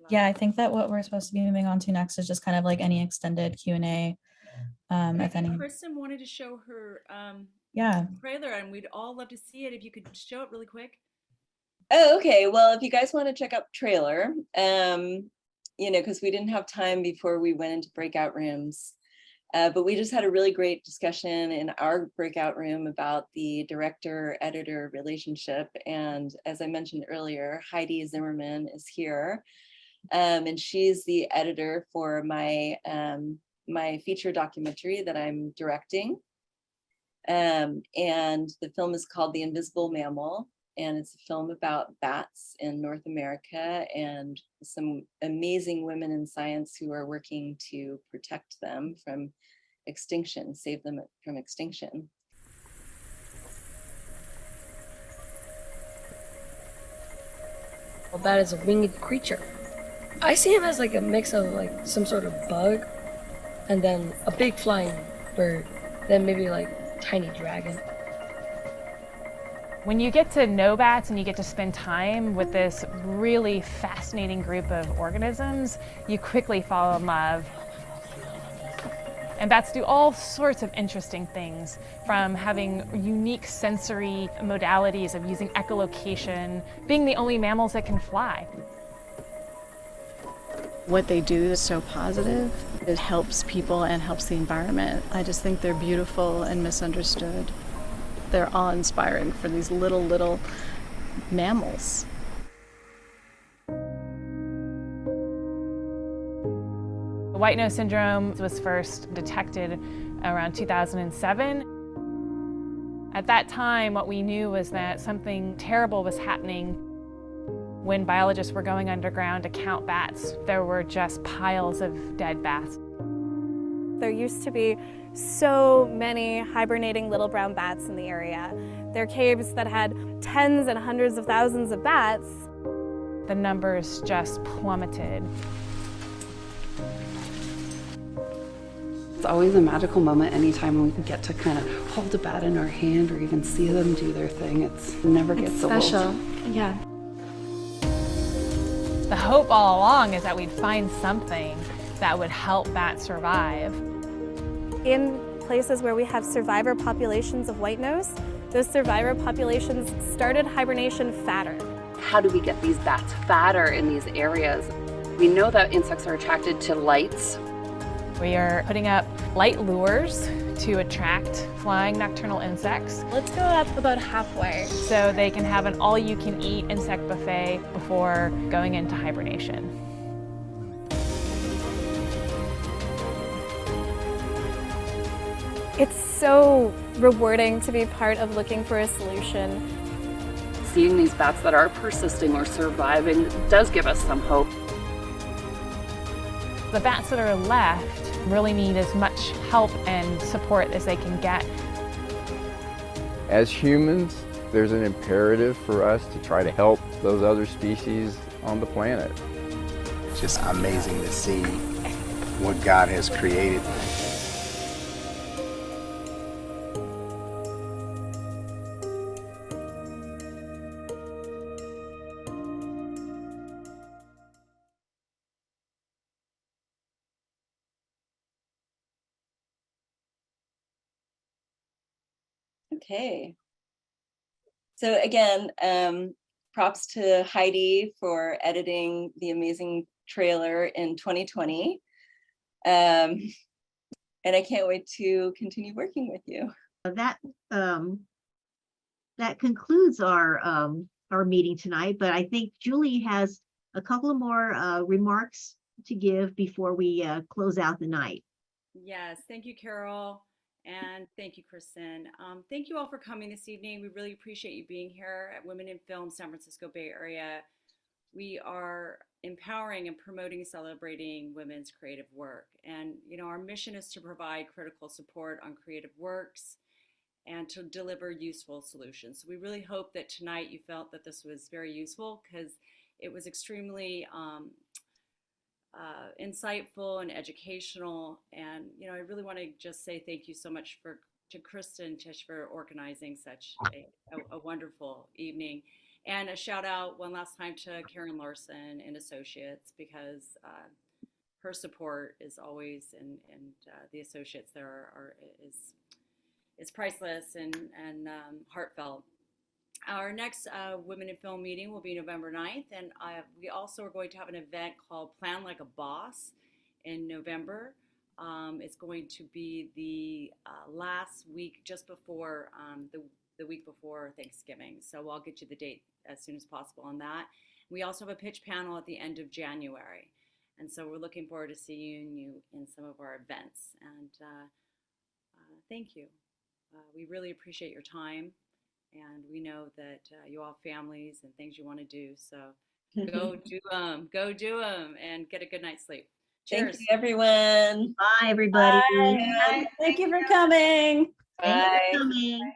Speaker 3: Yeah, I think that what we're supposed to be moving on to next is just kind of like any extended Q&A. If any.
Speaker 1: Kristen wanted to show her trailer, and we'd all love to see it. If you could show it really quick.
Speaker 2: Oh, okay. Well, if you guys want to check out trailer, because we didn't have time before we went into breakout rooms. But we just had a really great discussion in our breakout room about the director-editor relationship. And as I mentioned earlier, Heidi Zimmerman is here. And she's the editor for my my feature documentary that I'm directing. And the film is called The Invisible Mammal. And it's a film about bats in North America and some amazing women in science who are working to protect them from extinction, save them from extinction.
Speaker 12: A bat is a winged creature. I see him as like a mix of like some sort of bug and then a big flying bird, then maybe like tiny dragon.
Speaker 14: When you get to know bats and you get to spend time with this really fascinating group of organisms, you quickly fall in love. And bats do all sorts of interesting things, from having unique sensory modalities of using echolocation, being the only mammals that can fly.
Speaker 15: What they do is so positive. It helps people and helps the environment. I just think they're beautiful and misunderstood. They're awe-inspiring for these little mammals.
Speaker 14: White nose syndrome was first detected around 2007. At that time, what we knew was that something terrible was happening. When biologists were going underground to count bats, there were just piles of dead bats.
Speaker 25: There used to be so many hibernating little brown bats in the area. There are caves that had tens and hundreds of thousands of bats.
Speaker 14: The numbers just plummeted.
Speaker 13: It's always a magical moment anytime we get to kind of hold a bat in our hand or even see them do their thing. It never gets old.
Speaker 25: Special, yeah.
Speaker 14: The hope all along is that we'd find something that would help bats survive.
Speaker 25: In places where we have survivor populations of white nose, those survivor populations started hibernation fatter.
Speaker 16: How do we get these bats fatter in these areas? We know that insects are attracted to lights.
Speaker 14: We are putting up light lures to attract flying nocturnal insects.
Speaker 25: Let's go up about halfway.
Speaker 14: So they can have an all-you-can-eat insect buffet before going into hibernation.
Speaker 25: It's so rewarding to be part of looking for a solution.
Speaker 16: Seeing these bats that are persisting or surviving does give us some hope.
Speaker 14: The bats that are left really need as much help and support as they can get.
Speaker 17: As humans, there's an imperative for us to try to help those other species on the planet.
Speaker 18: It's just amazing to see what God has created.
Speaker 2: Okay. So again, props to Heidi for editing the amazing trailer in 2020. And I can't wait to continue working with you.
Speaker 20: That concludes our meeting tonight, but I think Julie has a couple of more remarks to give before we close out the night.
Speaker 1: Yes, thank you, Carol. And thank you, Kristen. Thank you all for coming this evening. We really appreciate you being here at Women in Film, San Francisco Bay Area. We are empowering and promoting and celebrating women's creative work. And, you know, our mission is to provide critical support on creative works and to deliver useful solutions. So we really hope that tonight you felt that this was very useful, because it was extremely insightful and educational. And, you know, I really want to just say thank you so much to Kristen and Tish for organizing such a wonderful evening. And a shout out one last time to Karen Larson and Associates, because her support is always, and the associates there is priceless and heartfelt. Our next Women in Film meeting will be November 9th, and we also are going to have an event called Plan Like a Boss in November. It's going to be the last week, just before the week before Thanksgiving. So I'll get you the date as soon as possible on that. We also have a pitch panel at the end of January. And so we're looking forward to seeing you in some of our events. And thank you. We really appreciate your time. And we know that you all have families and things you want to do. So go do them, and get a good night's sleep. Cheers.
Speaker 2: Thank you, everyone.
Speaker 20: Bye, everybody.
Speaker 2: Bye. Thank you for coming.
Speaker 20: Thank you for coming.